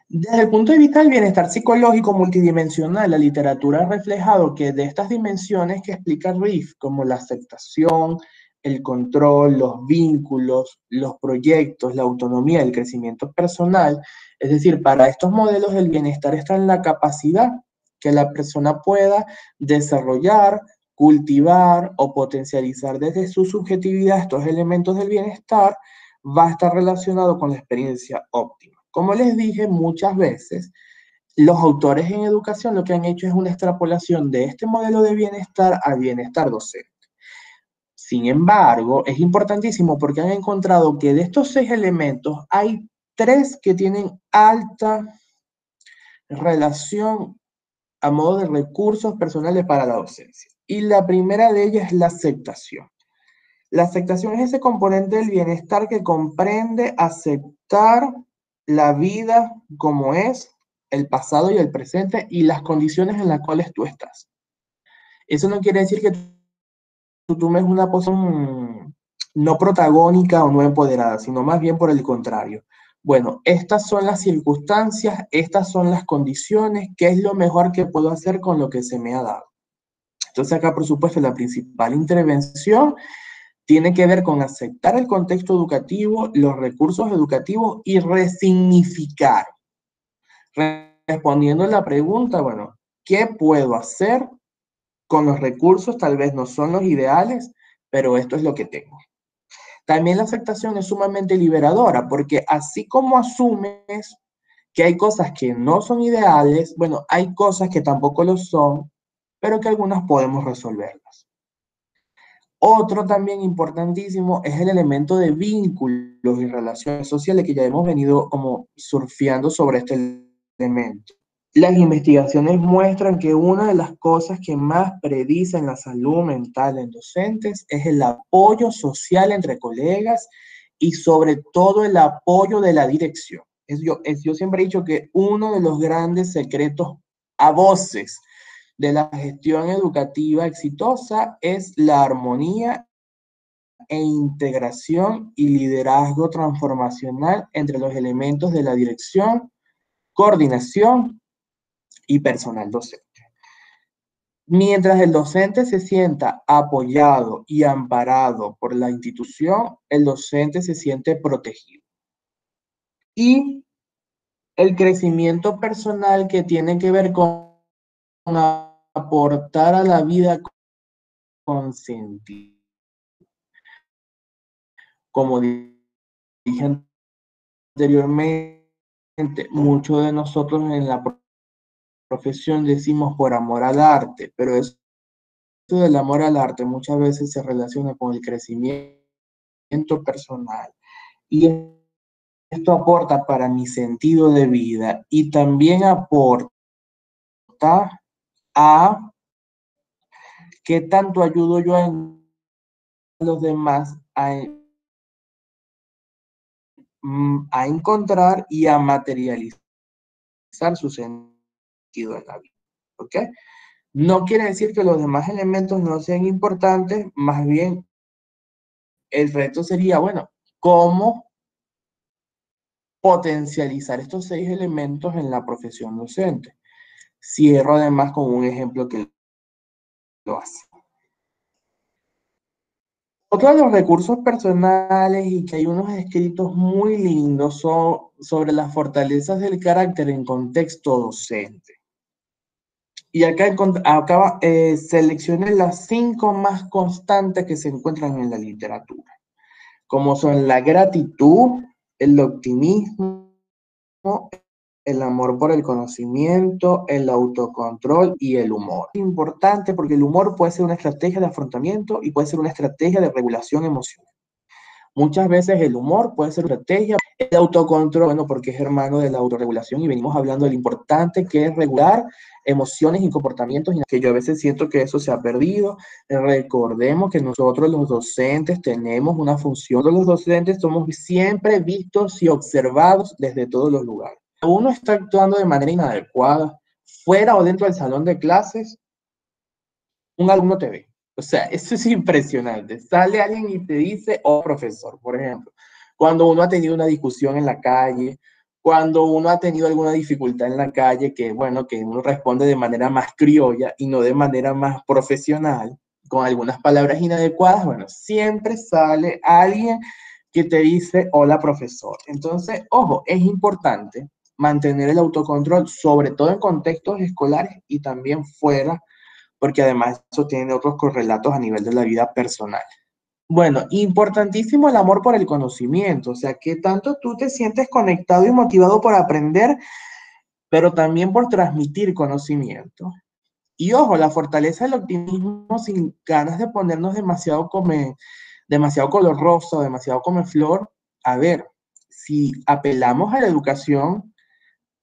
Desde el punto de vista del bienestar psicológico multidimensional, la literatura ha reflejado que de estas dimensiones que explica Riff, como la aceptación, el control, los vínculos, los proyectos, la autonomía, el crecimiento personal, es decir, para estos modelos el bienestar está en la capacidad que la persona pueda desarrollar, cultivar o potencializar desde su subjetividad estos elementos del bienestar, va a estar relacionado con la experiencia óptima. Como les dije muchas veces, los autores en educación lo que han hecho es una extrapolación de este modelo de bienestar al bienestar docente. Sin embargo, es importantísimo porque han encontrado que de estos 6 elementos hay 3 que tienen alta relación a modo de recursos personales para la docencia. Y la primera de ellas es la aceptación. La aceptación es ese componente del bienestar que comprende aceptar la vida como es, el pasado y el presente y las condiciones en las cuales tú estás. Eso no quiere decir que tú tomes una posición no protagónica o no empoderada, sino más bien por el contrario. Bueno, estas son las circunstancias, estas son las condiciones, ¿qué es lo mejor que puedo hacer con lo que se me ha dado? Entonces acá, por supuesto, la principal intervención tiene que ver con aceptar el contexto educativo, los recursos educativos y resignificar. Respondiendo a la pregunta, bueno, ¿qué puedo hacer con los recursos? Tal vez no son los ideales, pero esto es lo que tengo. También la aceptación es sumamente liberadora, porque así como asumes que hay cosas que no son ideales, bueno, hay cosas que tampoco lo son, pero que algunas podemos resolverlas. Otro también importantísimo es el elemento de vínculos y relaciones sociales que ya hemos venido como surfeando sobre este elemento. Las investigaciones muestran que una de las cosas que más predicen la salud mental en docentes es el apoyo social entre colegas y sobre todo el apoyo de la dirección. Yo siempre he dicho que uno de los grandes secretos a voces de la gestión educativa exitosa es la armonía e integración y liderazgo transformacional entre los elementos de la dirección, coordinación y personal docente. Mientras el docente se sienta apoyado y amparado por la institución, el docente se siente protegido. Y el crecimiento personal que tiene que ver con aportar a la vida con sentido. Como dije anteriormente, muchos de nosotros en la profesión decimos por amor al arte, pero eso del amor al arte muchas veces se relaciona con el crecimiento personal. Y esto aporta para mi sentido de vida y también aporta a qué tanto ayudo yo a los demás a encontrar y a materializar su sentido en la vida. ¿Ok? No quiere decir que los demás elementos no sean importantes, más bien el reto sería, bueno, ¿cómo potencializar estos 6 elementos en la profesión docente? Cierro además con un ejemplo que lo hace. Otro de los recursos personales y que hay unos escritos muy lindos son sobre las fortalezas del carácter en contexto docente. Y acá seleccioné las 5 más constantes que se encuentran en la literatura, como son la gratitud, el optimismo, el amor por el conocimiento, el autocontrol y el humor. Es importante porque el humor puede ser una estrategia de afrontamiento y puede ser una estrategia de regulación emocional. Muchas veces el humor puede ser una estrategia, el autocontrol, bueno, porque es hermano de la autorregulación y venimos hablando de lo importante que es regular emociones y comportamientos, que yo a veces siento que eso se ha perdido. Recordemos que nosotros los docentes tenemos una función, los docentes somos siempre vistos y observados desde todos los lugares. Uno está actuando de manera inadecuada, fuera o dentro del salón de clases, un alumno te ve. O sea, eso es impresionante. Sale alguien y te dice, oh, profesor, por ejemplo, cuando uno ha tenido una discusión en la calle, cuando uno ha tenido alguna dificultad en la calle, que bueno, que uno responde de manera más criolla y no de manera más profesional, con algunas palabras inadecuadas, bueno, siempre sale alguien que te dice, hola, profesor. Entonces, ojo, es importante mantener el autocontrol, sobre todo en contextos escolares y también fuera, porque además eso tiene otros correlatos a nivel de la vida personal. Bueno, importantísimo el amor por el conocimiento, o sea, que tanto tú te sientes conectado y motivado por aprender, pero también por transmitir conocimiento. Y ojo, la fortaleza del optimismo sin ganas de ponernos demasiado color rosa, demasiado come flor. A ver, si apelamos a la educación,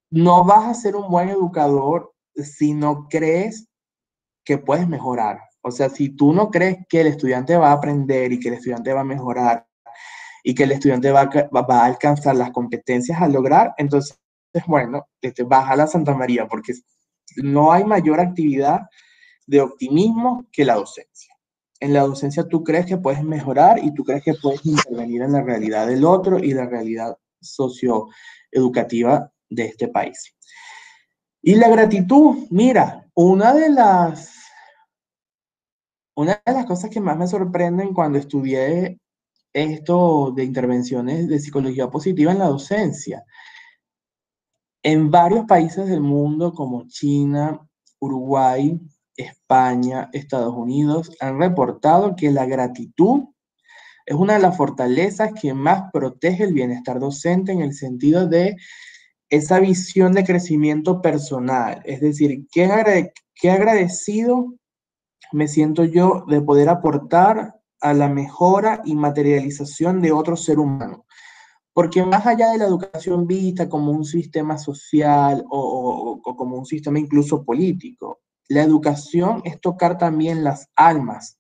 no vas a ser un buen educador si no crees que puedes mejorar. O sea, si tú no crees que el estudiante va a aprender y que el estudiante va a mejorar y que el estudiante va a alcanzar las competencias a lograr, entonces, bueno, baja la Santa María, porque no hay mayor actividad de optimismo que la docencia. En la docencia tú crees que puedes mejorar y tú crees que puedes intervenir en la realidad del otro y la realidad socioeducativa de este país. Y la gratitud, mira, una de las cosas que más me sorprenden cuando estudié esto de intervenciones de psicología positiva en la docencia, en varios países del mundo como China, Uruguay, España, Estados Unidos, han reportado que la gratitud es una de las fortalezas que más protege el bienestar docente en el sentido de esa visión de crecimiento personal. Es decir, qué agradecido me siento yo de poder aportar a la mejora y materialización de otro ser humano. Porque más allá de la educación vista como un sistema social o como un sistema incluso político, la educación es tocar también las almas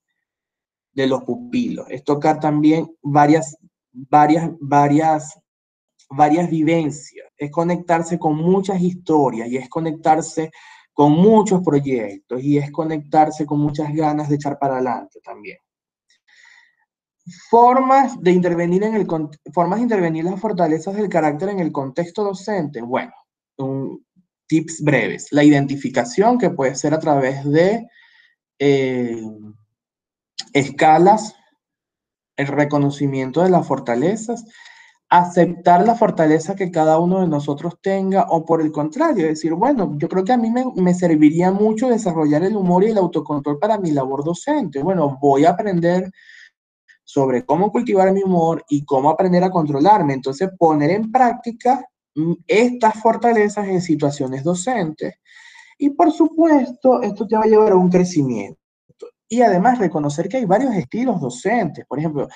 de los pupilos, es tocar también varias vivencias, es conectarse con muchas historias y es conectarse con muchos proyectos y es conectarse con muchas ganas de echar para adelante también. Formas de intervenir las fortalezas del carácter en el contexto docente. Bueno, tips breves. La identificación, que puede ser a través de escalas, el reconocimiento de las fortalezas, aceptar la fortaleza que cada uno de nosotros tenga, o por el contrario, decir, bueno, yo creo que a mí me serviría mucho desarrollar el humor y el autocontrol para mi labor docente. Bueno, voy a aprender sobre cómo cultivar mi humor y cómo aprender a controlarme. Entonces, poner en práctica estas fortalezas en situaciones docentes. Y por supuesto, esto te va a llevar a un crecimiento. Y además reconocer que hay varios estilos docentes. Por ejemplo,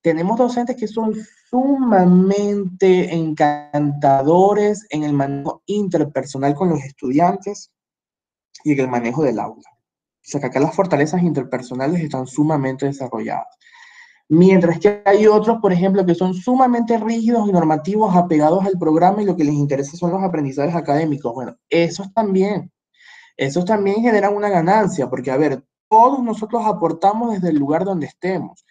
tenemos docentes que son sumamente encantadores en el manejo interpersonal con los estudiantes y en el manejo del aula. O sea, que acá las fortalezas interpersonales están sumamente desarrolladas. Mientras que hay otros, por ejemplo, que son sumamente rígidos y normativos, apegados al programa y lo que les interesa son los aprendizajes académicos. Bueno, esos también generan una ganancia, porque, a ver, todos nosotros aportamos desde el lugar donde estemos,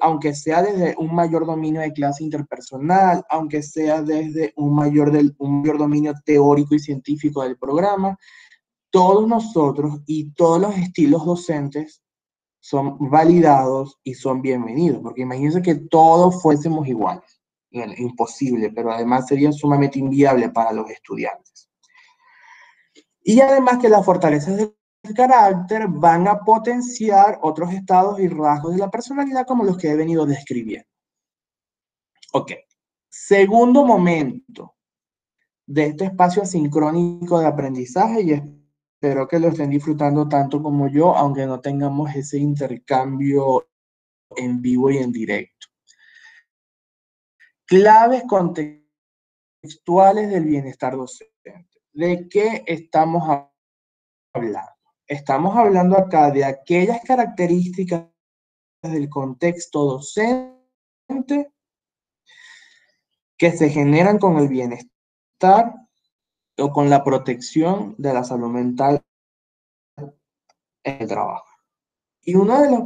aunque sea desde un mayor dominio de clase interpersonal, aunque sea desde un mayor dominio teórico y científico del programa, todos nosotros y todos los estilos docentes son validados y son bienvenidos, porque imagínense que todos fuésemos iguales. Bueno, imposible, pero además sería sumamente inviable para los estudiantes. Y además que las fortalezas del carácter van a potenciar otros estados y rasgos de la personalidad como los que he venido describiendo. Ok. Segundo momento de este espacio asincrónico de aprendizaje, y espero que lo estén disfrutando tanto como yo, aunque no tengamos ese intercambio en vivo y en directo. Claves contextuales del bienestar docente. ¿De qué estamos hablando? Estamos hablando acá de aquellas características del contexto docente que se generan con el bienestar o con la protección de la salud mental en el trabajo. Y uno de los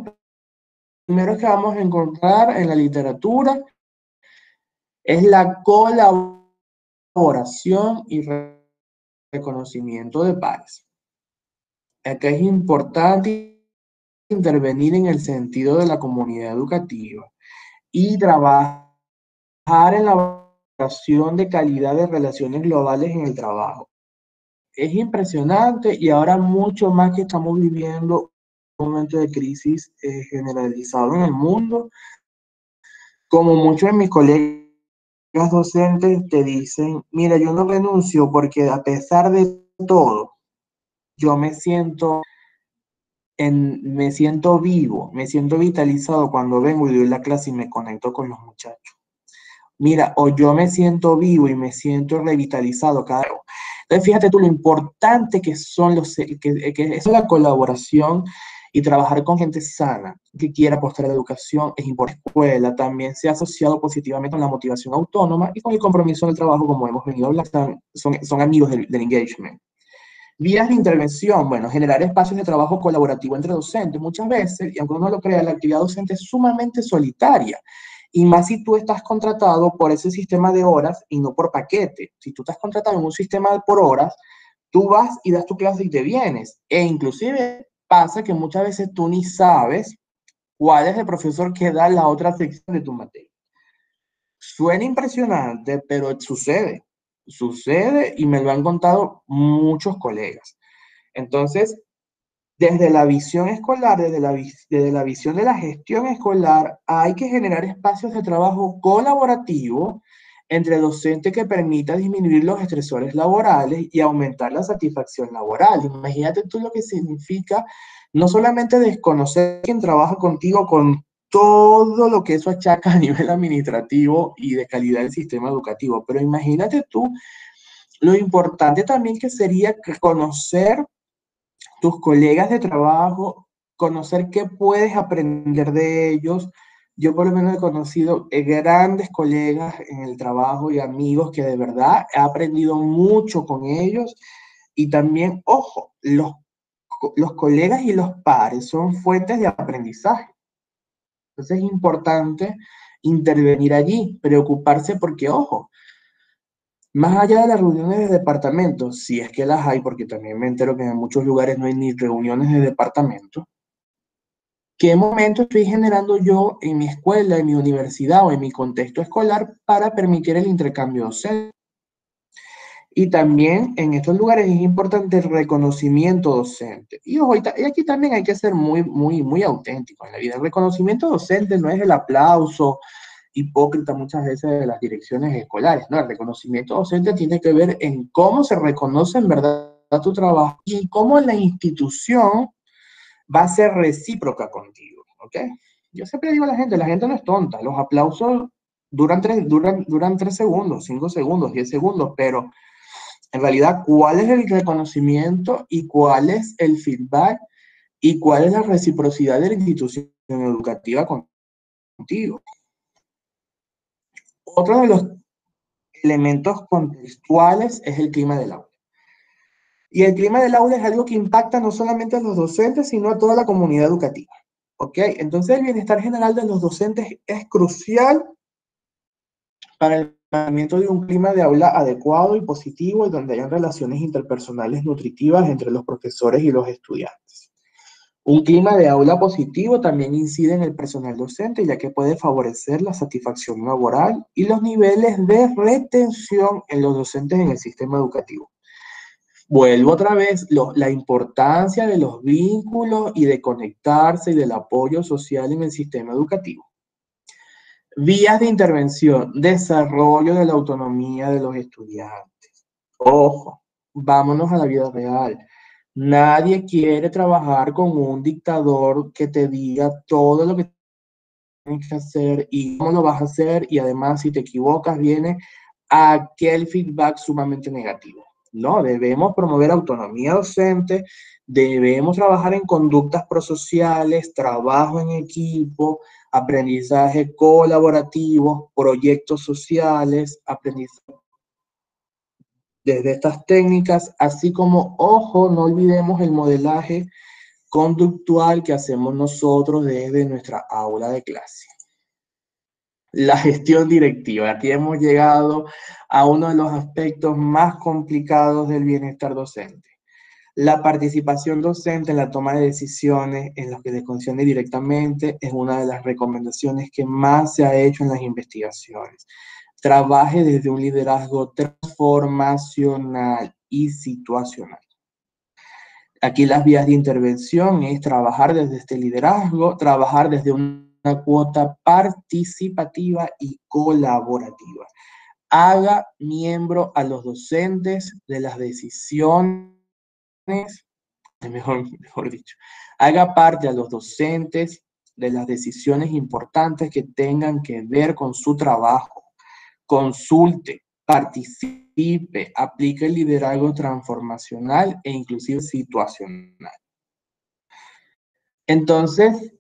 primeros que vamos a encontrar en la literatura es la colaboración y reconocimiento de pares. Acá es importante intervenir en el sentido de la comunidad educativa y trabajar en la valoración de calidad de relaciones globales en el trabajo. Es impresionante, y ahora mucho más que estamos viviendo un momento de crisis generalizado en el mundo, como muchos de mis colegas docentes te dicen, mira, yo no renuncio porque a pesar de todo, yo me siento vivo, me siento vitalizado cuando vengo y doy la clase y me conecto con los muchachos. Mira, o yo me siento vivo y me siento revitalizado cada vez. Entonces, fíjate tú lo importante que son que es la colaboración y trabajar con gente sana que quiera apostar a la educación es importante. La escuela también se ha asociado positivamente con la motivación autónoma y con el compromiso del trabajo, como hemos venido hablando, son amigos del engagement. Vías de intervención, bueno, generar espacios de trabajo colaborativo entre docentes. Muchas veces, y aunque uno no lo crea, la actividad docente es sumamente solitaria. Y más si tú estás contratado por ese sistema de horas y no por paquete. Si tú estás contratado en un sistema por horas, tú vas y das tu clase y te vienes. E inclusive pasa que muchas veces tú ni sabes cuál es el profesor que da la otra sección de tu materia. Suena impresionante, pero sucede. Sucede y me lo han contado muchos colegas. Entonces, desde la visión escolar, desde la visión de la gestión escolar, hay que generar espacios de trabajo colaborativo entre docentes que permita disminuir los estresores laborales y aumentar la satisfacción laboral. Imagínate tú lo que significa no solamente desconocer quién trabaja contigo con todo lo que eso achaca a nivel administrativo y de calidad del sistema educativo, pero imagínate tú lo importante también que sería conocer tus colegas de trabajo, conocer qué puedes aprender de ellos. Yo por lo menos he conocido grandes colegas en el trabajo y amigos que de verdad he aprendido mucho con ellos. Y también, ojo, los colegas y los pares son fuentes de aprendizaje. Entonces es importante intervenir allí, preocuparse porque, ojo, más allá de las reuniones de departamento, si es que las hay, porque también me entero que en muchos lugares no hay ni reuniones de departamento, ¿qué momento estoy generando yo en mi escuela, en mi universidad o en mi contexto escolar para permitir el intercambio docente? Y también en estos lugares es importante el reconocimiento docente. Y, ojo, y aquí también hay que ser muy auténtico en la vida. El reconocimiento docente no es el aplauso hipócrita muchas veces de las direcciones escolares, ¿no? El reconocimiento docente tiene que ver en cómo se reconoce en verdad tu trabajo y cómo la institución va a ser recíproca contigo, ¿ok? Yo siempre digo a la gente no es tonta, los aplausos duran 3 segundos, 5 segundos, 10 segundos, pero en realidad, ¿cuál es el reconocimiento y cuál es el feedback y cuál es la reciprocidad de la institución educativa contigo? Otro de los elementos contextuales es el clima del aula. Y el clima del aula es algo que impacta no solamente a los docentes, sino a toda la comunidad educativa. ¿Ok? Entonces el bienestar general de los docentes es crucial para el mantenimiento de un clima de aula adecuado y positivo y donde hayan relaciones interpersonales nutritivas entre los profesores y los estudiantes. Un clima de aula positivo también incide en el personal docente, ya que puede favorecer la satisfacción laboral y los niveles de retención en los docentes en el sistema educativo. Vuelvo otra vez, la importancia de los vínculos y de conectarse y del apoyo social en el sistema educativo. Vías de intervención, desarrollo de la autonomía de los estudiantes. Ojo, vámonos a la vida real. Nadie quiere trabajar con un dictador que te diga todo lo que tienes que hacer y cómo lo vas a hacer y además si te equivocas viene aquel feedback sumamente negativo. No, debemos promover autonomía docente, debemos trabajar en conductas prosociales, trabajo en equipo, aprendizaje colaborativo, proyectos sociales, aprendizaje desde estas técnicas, así como, ojo, no olvidemos el modelaje conductual que hacemos nosotros desde nuestra aula de clase. La gestión directiva. Aquí hemos llegado a uno de los aspectos más complicados del bienestar docente. La participación docente en la toma de decisiones en los que se concierne directamente es una de las recomendaciones que más se ha hecho en las investigaciones. Trabaje desde un liderazgo transformacional y situacional. Aquí las vías de intervención es trabajar desde este liderazgo, trabajar desde una cuota participativa y colaborativa. Haga miembro a los docentes de las decisiones mejor dicho, haga parte a los docentes de las decisiones importantes que tengan que ver con su trabajo, consulte, participe, aplique el liderazgo transformacional e inclusive situacional. Entonces,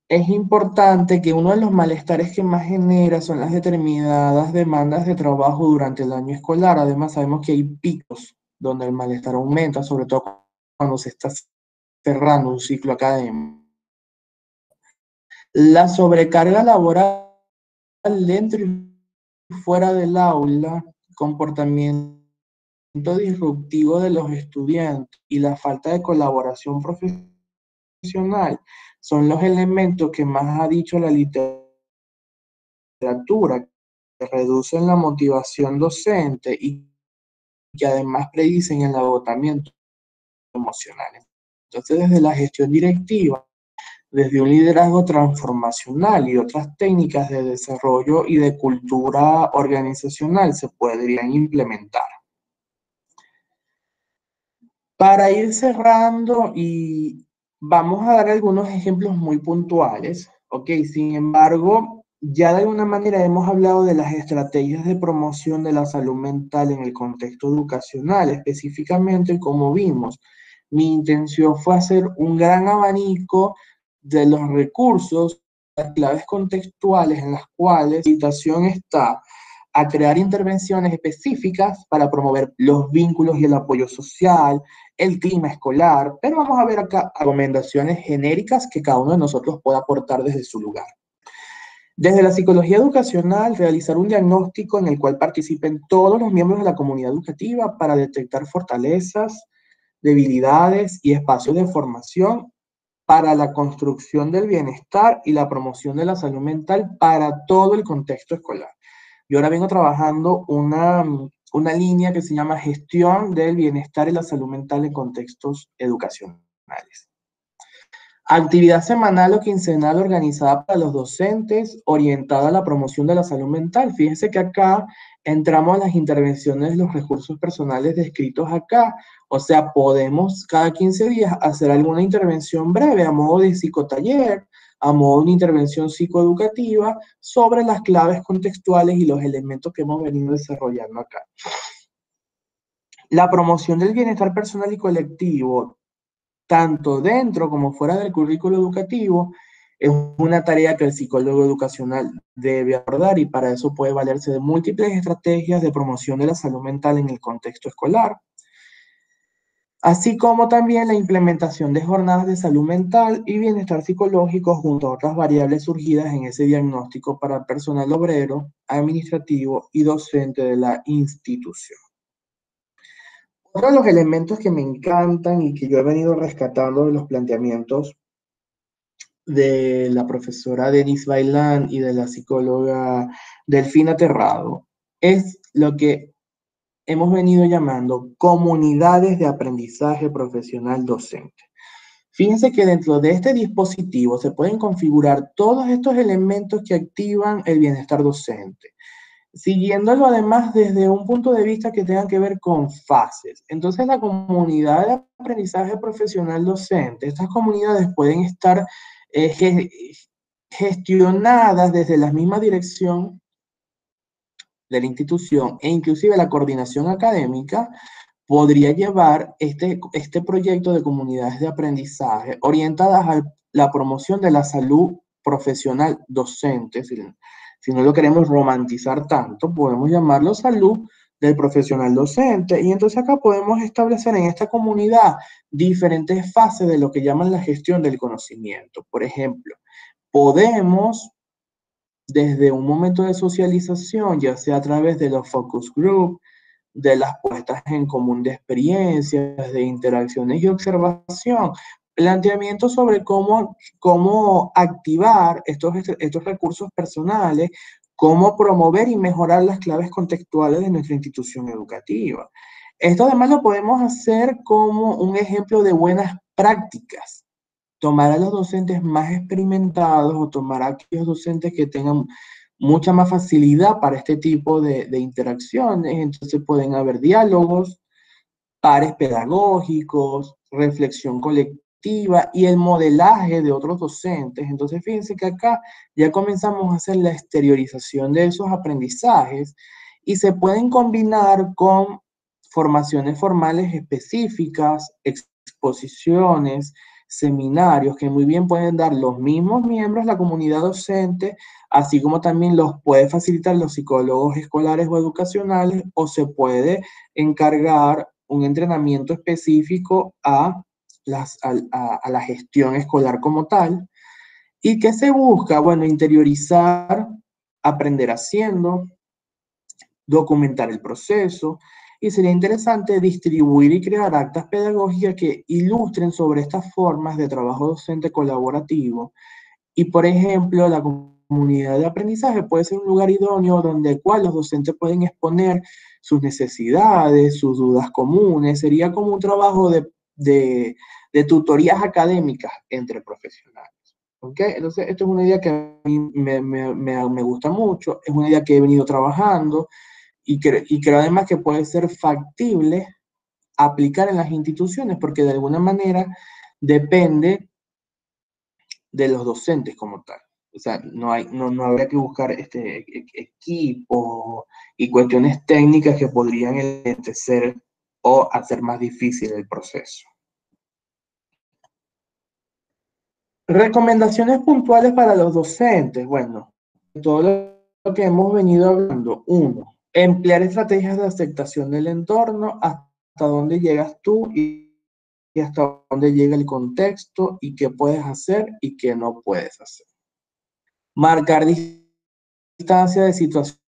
es importante que uno de los malestares que más genera son las determinadas demandas de trabajo durante el año escolar. Además, sabemos que hay picos donde el malestar aumenta, sobre todo cuando se está cerrando un ciclo académico. La sobrecarga laboral dentro y fuera del aula, comportamiento disruptivo de los estudiantes y la falta de colaboración profesional son los elementos que más ha dicho la literatura, que reducen la motivación docente y que además predicen el agotamiento emocional. Entonces, desde la gestión directiva, desde un liderazgo transformacional y otras técnicas de desarrollo y de cultura organizacional se podrían implementar. Para ir cerrando y vamos a dar algunos ejemplos muy puntuales, ¿ok? Sin embargo, ya de alguna manera hemos hablado de las estrategias de promoción de la salud mental en el contexto educacional, específicamente como vimos. Mi intención fue hacer un gran abanico de los recursos, las claves contextuales en las cuales la invitación está a crear intervenciones específicas para promover los vínculos y el apoyo social, el clima escolar, pero vamos a ver acá recomendaciones genéricas que cada uno de nosotros pueda aportar desde su lugar. Desde la psicología educacional, realizar un diagnóstico en el cual participen todos los miembros de la comunidad educativa para detectar fortalezas, debilidades y espacios de formación para la construcción del bienestar y la promoción de la salud mental para todo el contexto escolar. Yo ahora vengo trabajando una línea que se llama gestión del bienestar y la salud mental en contextos educacionales. Actividad semanal o quincenal organizada para los docentes, orientada a la promoción de la salud mental. Fíjense que acá entramos a las intervenciones de los recursos personales descritos acá. O sea, podemos cada 15 días hacer alguna intervención breve a modo de psicotaller, a modo de una intervención psicoeducativa sobre las claves contextuales y los elementos que hemos venido desarrollando acá. La promoción del bienestar personal y colectivo, tanto dentro como fuera del currículo educativo, es una tarea que el psicólogo educacional debe abordar y para eso puede valerse de múltiples estrategias de promoción de la salud mental en el contexto escolar, así como también la implementación de jornadas de salud mental y bienestar psicológico junto a otras variables surgidas en ese diagnóstico para el personal obrero, administrativo y docente de la institución. Otro de los elementos que me encantan y que yo he venido rescatando de los planteamientos de la profesora Denise Bailán y de la psicóloga Delfina Terrado es lo que hemos venido llamando comunidades de aprendizaje profesional docente. Fíjense que dentro de este dispositivo se pueden configurar todos estos elementos que activan el bienestar docente, siguiéndolo además desde un punto de vista que tenga que ver con fases. Entonces, la comunidad de aprendizaje profesional docente, estas comunidades pueden estar gestionadas desde la misma dirección de la institución e inclusive la coordinación académica podría llevar este proyecto de comunidades de aprendizaje orientadas a la promoción de la salud profesional docente. Si no lo queremos romantizar tanto, podemos llamarlo salud del profesional docente. Y entonces acá podemos establecer en esta comunidad diferentes fases de lo que llaman la gestión del conocimiento. Por ejemplo, podemos desde un momento de socialización, ya sea a través de los focus group, de las puestas en común de experiencias, de interacciones y observación, planteamientos sobre cómo activar estos recursos personales, cómo promover y mejorar las claves contextuales de nuestra institución educativa. Esto además lo podemos hacer como un ejemplo de buenas prácticas. Tomar a los docentes más experimentados o tomar a aquellos docentes que tengan mucha más facilidad para este tipo de interacciones, entonces pueden haber diálogos pares pedagógicos, reflexión colectiva y el modelaje de otros docentes. Entonces, fíjense que acá ya comenzamos a hacer la exteriorización de esos aprendizajes y se pueden combinar con formaciones formales específicas, exposiciones, seminarios que muy bien pueden dar los mismos miembros de la comunidad docente, así como también los puede facilitar los psicólogos escolares o educacionales, o se puede encargar un entrenamiento específico a la gestión escolar como tal. ¿Y qué se busca? Bueno, interiorizar, aprender haciendo, documentar el proceso, y sería interesante distribuir y crear actas pedagógicas que ilustren sobre estas formas de trabajo docente colaborativo. Y, por ejemplo, la comunidad de aprendizaje puede ser un lugar idóneo donde cual los docentes pueden exponer sus necesidades, sus dudas comunes. Sería como un trabajo de tutorías académicas entre profesionales. ¿Ok? Entonces, esto es una idea que a mí me gusta mucho, es una idea que he venido trabajando y creo además que puede ser factible aplicar en las instituciones porque de alguna manera depende de los docentes como tal. O sea, no habría que buscar equipo y cuestiones técnicas que podrían enlentecer o hacer más difícil el proceso. Recomendaciones puntuales para los docentes. Bueno, todo lo que hemos venido hablando. Uno, emplear estrategias de aceptación del entorno hasta dónde llegas tú y hasta dónde llega el contexto y qué puedes hacer y qué no puedes hacer. Marcar distancia de situaciones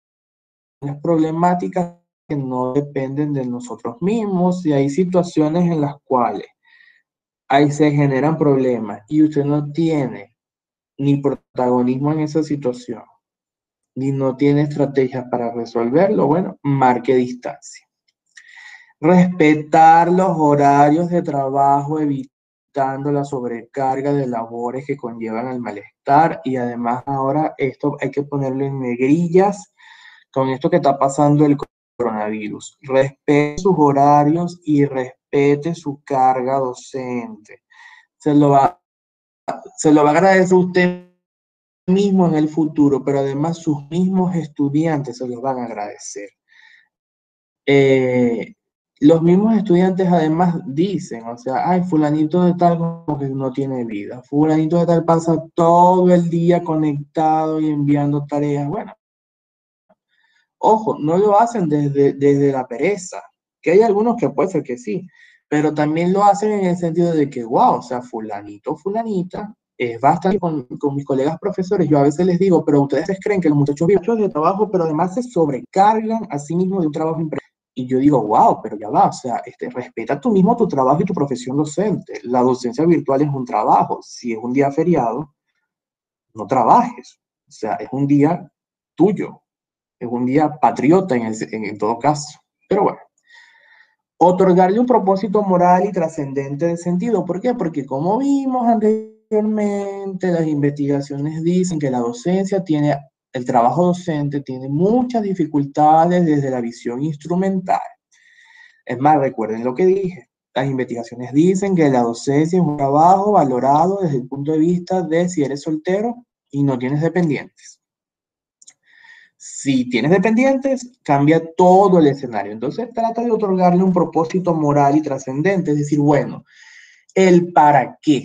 problemáticas que no dependen de nosotros mismos y hay situaciones en las cuales ahí se generan problemas y usted no tiene ni protagonismo en esa situación, ni no tiene estrategias para resolverlo, bueno, marque distancia. Respetar los horarios de trabajo, evitando la sobrecarga de labores que conllevan al malestar y además ahora esto hay que ponerlo en negrillas con esto que está pasando el coronavirus. Respete sus horarios y respete su carga docente. Se lo va, se lo va a agradecer usted mismo en el futuro, pero además sus mismos estudiantes se los van a agradecer. Eh, los mismos estudiantes además dicen, o sea, ay, fulanito de tal como que no tiene vida, fulanito de tal pasa todo el día conectado y enviando tareas. Bueno, ojo, no lo hacen desde la pereza, que hay algunos que puede ser que sí, pero también lo hacen en el sentido de que, wow, o sea, fulanito, fulanita, es bastante con mis colegas profesores, yo a veces les digo, pero ustedes creen que los muchachos viven de trabajo, pero además se sobrecargan a sí mismos de un trabajo impresionante. Y yo digo, wow, pero ya va, o sea, respeta tú mismo tu trabajo y tu profesión docente. La docencia virtual es un trabajo. Si es un día feriado, no trabajes. O sea, es un día tuyo, es un día patriota en todo caso. Pero bueno, otorgarle un propósito moral y trascendente de sentido. ¿Por qué? Porque como vimos anteriormente, las investigaciones dicen que el trabajo docente tiene muchas dificultades desde la visión instrumental. Es más, recuerden lo que dije. Las investigaciones dicen que la docencia es un trabajo valorado desde el punto de vista de si eres soltero y no tienes dependientes. Si tienes dependientes, cambia todo el escenario. Entonces trata de otorgarle un propósito moral y trascendente, es decir, bueno, el para qué.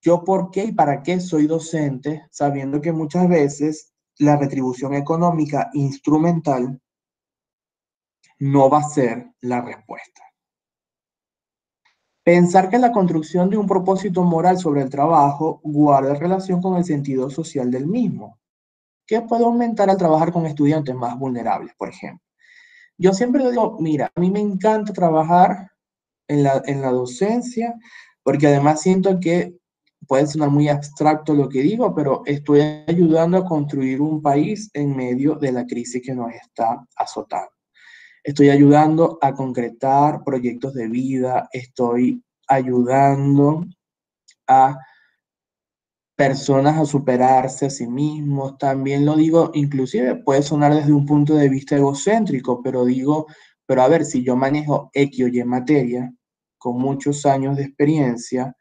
Yo por qué y para qué soy docente, sabiendo que muchas veces la retribución económica instrumental no va a ser la respuesta. Pensar que la construcción de un propósito moral sobre el trabajo guarda relación con el sentido social del mismo, que puede aumentar al trabajar con estudiantes más vulnerables, por ejemplo. Yo siempre digo, mira, a mí me encanta trabajar en la docencia, porque además siento que puede sonar muy abstracto lo que digo, pero estoy ayudando a construir un país en medio de la crisis que nos está azotando. Estoy ayudando a concretar proyectos de vida, estoy ayudando a personas a superarse a sí mismos. También lo digo, inclusive puede sonar desde un punto de vista egocéntrico, pero digo, pero a ver, si yo manejo X o Y materia con muchos años de experiencia,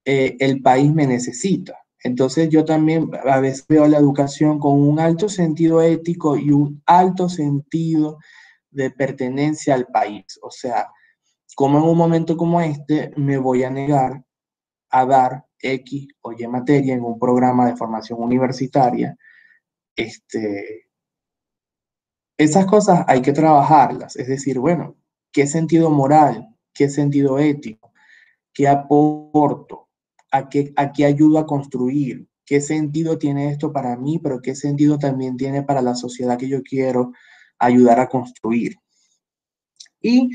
el país me necesita. Entonces yo también a veces veo la educación con un alto sentido ético y un alto sentido de pertenencia al país. O sea, como en un momento como este me voy a negar a dar X o Y materia en un programa de formación universitaria. Este, esas cosas hay que trabajarlas. Es decir, bueno, ¿qué sentido moral? ¿Qué sentido ético? ¿Qué aporto? A qué ayudo a construir? ¿Qué sentido tiene esto para mí, pero qué sentido también tiene para la sociedad que yo quiero ayudar a construir? Y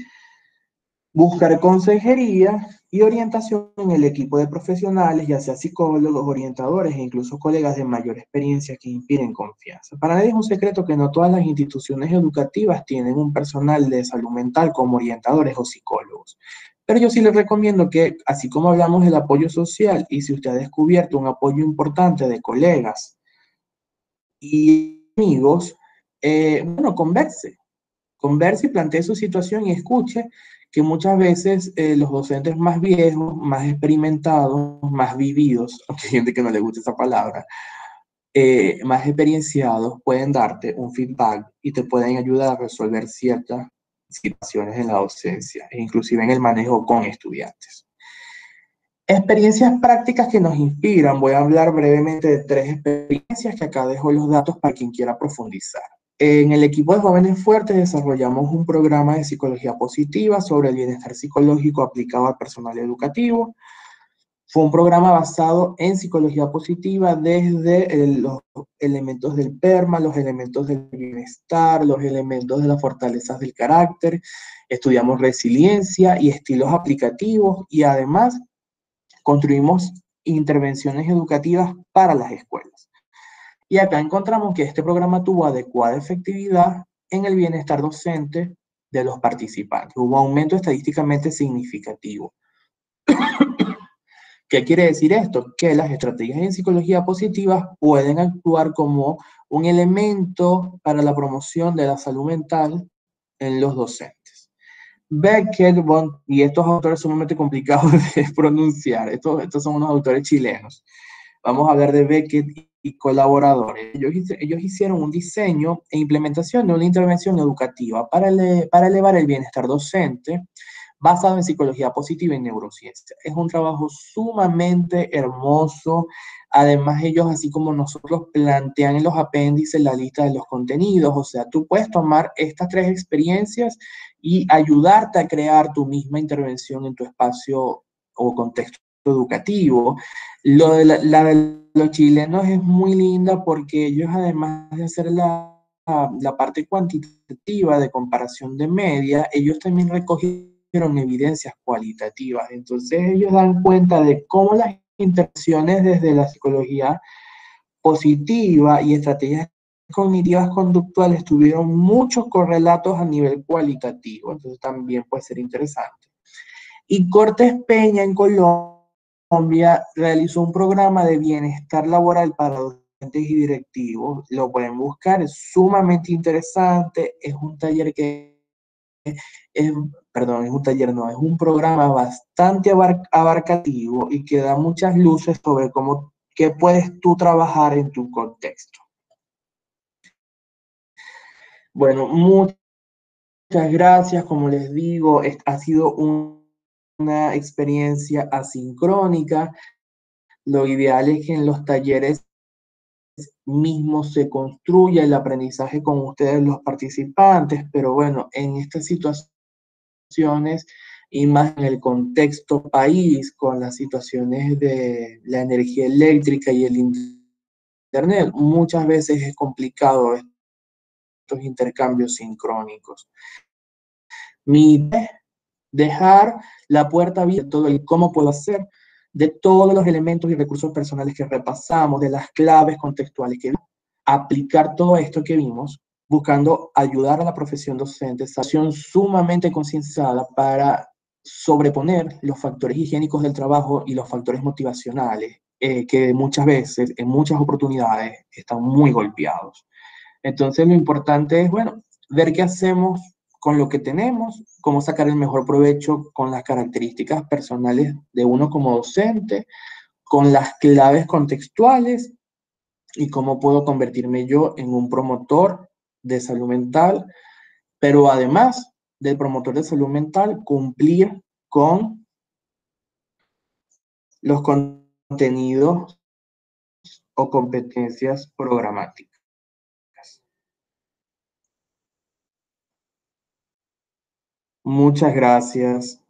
buscar consejería y orientación en el equipo de profesionales, ya sea psicólogos, orientadores e incluso colegas de mayor experiencia que inspiren confianza. Para nadie es un secreto que no todas las instituciones educativas tienen un personal de salud mental como orientadores o psicólogos. Pero yo sí les recomiendo que, así como hablamos del apoyo social, y si usted ha descubierto un apoyo importante de colegas y amigos, bueno, converse y plantee su situación y escuche que muchas veces los docentes más viejos, más experimentados, más vividos, aunque hay gente que no le gusta esa palabra, más experienciados pueden darte un feedback y te pueden ayudar a resolver ciertas situaciones en la docencia e inclusive en el manejo con estudiantes. Experiencias prácticas que nos inspiran. Voy a hablar brevemente de 3 experiencias que acá dejo los datos para quien quiera profundizar. En el equipo de Jóvenes Fuertes desarrollamos un programa de psicología positiva sobre el bienestar psicológico aplicado al personal educativo. Fue un programa basado en psicología positiva desde los elementos del PERMA, los elementos del bienestar, los elementos de las fortalezas del carácter. Estudiamos resiliencia y estilos aplicativos y además construimos intervenciones educativas para las escuelas. Y acá encontramos que este programa tuvo adecuada efectividad en el bienestar docente de los participantes. Hubo un aumento estadísticamente significativo. ¿Qué quiere decir esto? Que las estrategias en psicología positiva pueden actuar como un elemento para la promoción de la salud mental en los docentes. Beckett, y estos autores sumamente complicados de pronunciar, estos son unos autores chilenos. Vamos a hablar de Beckett y colaboradores. Ellos hicieron un diseño e implementación de una intervención educativa para elevar el bienestar docente basado en psicología positiva y neurociencia. Es un trabajo sumamente hermoso. Además, ellos, así como nosotros, plantean en los apéndices la lista de los contenidos. O sea, tú puedes tomar estas 3 experiencias y ayudarte a crear tu misma intervención en tu espacio o contexto educativo. La de los chilenos es muy linda porque ellos, además de hacer la parte cuantitativa de comparación de media, ellos también recogieron evidencias cualitativas. Entonces ellos dan cuenta de cómo las interacciones desde la psicología positiva y estrategias cognitivas conductuales tuvieron muchos correlatos a nivel cualitativo. Entonces también puede ser interesante. Y Cortés Peña en Colombia realizó un programa de bienestar laboral para docentes y directivos. Lo pueden buscar, es sumamente interesante. Es un taller que es, perdón, es un taller, no, es un programa bastante abarcativo y que da muchas luces sobre cómo, qué puedes tú trabajar en tu contexto. Bueno, muchas gracias, como les digo, ha sido una experiencia asincrónica. Lo ideal es que en los talleres mismos se construya el aprendizaje con ustedes, los participantes, pero bueno, en estas situaciones y más en el contexto país, con las situaciones de la energía eléctrica y el internet, muchas veces es complicado estos intercambios sincrónicos. Mi idea es dejar la puerta abierta de todo el cómo puedo hacer, de todos los elementos y recursos personales que repasamos, de las claves contextuales que aplicar todo esto que vimos, buscando ayudar a la profesión docente, esa acción sumamente concienciada para sobreponer los factores higiénicos del trabajo y los factores motivacionales, que muchas veces, en muchas oportunidades, están muy golpeados. Entonces, lo importante es, bueno, ver qué hacemos con lo que tenemos, cómo sacar el mejor provecho con las características personales de uno como docente, con las claves contextuales y cómo puedo convertirme yo en un promotor de salud mental, pero además del promotor de salud mental, cumplir con los contenidos o competencias programáticas. Muchas gracias.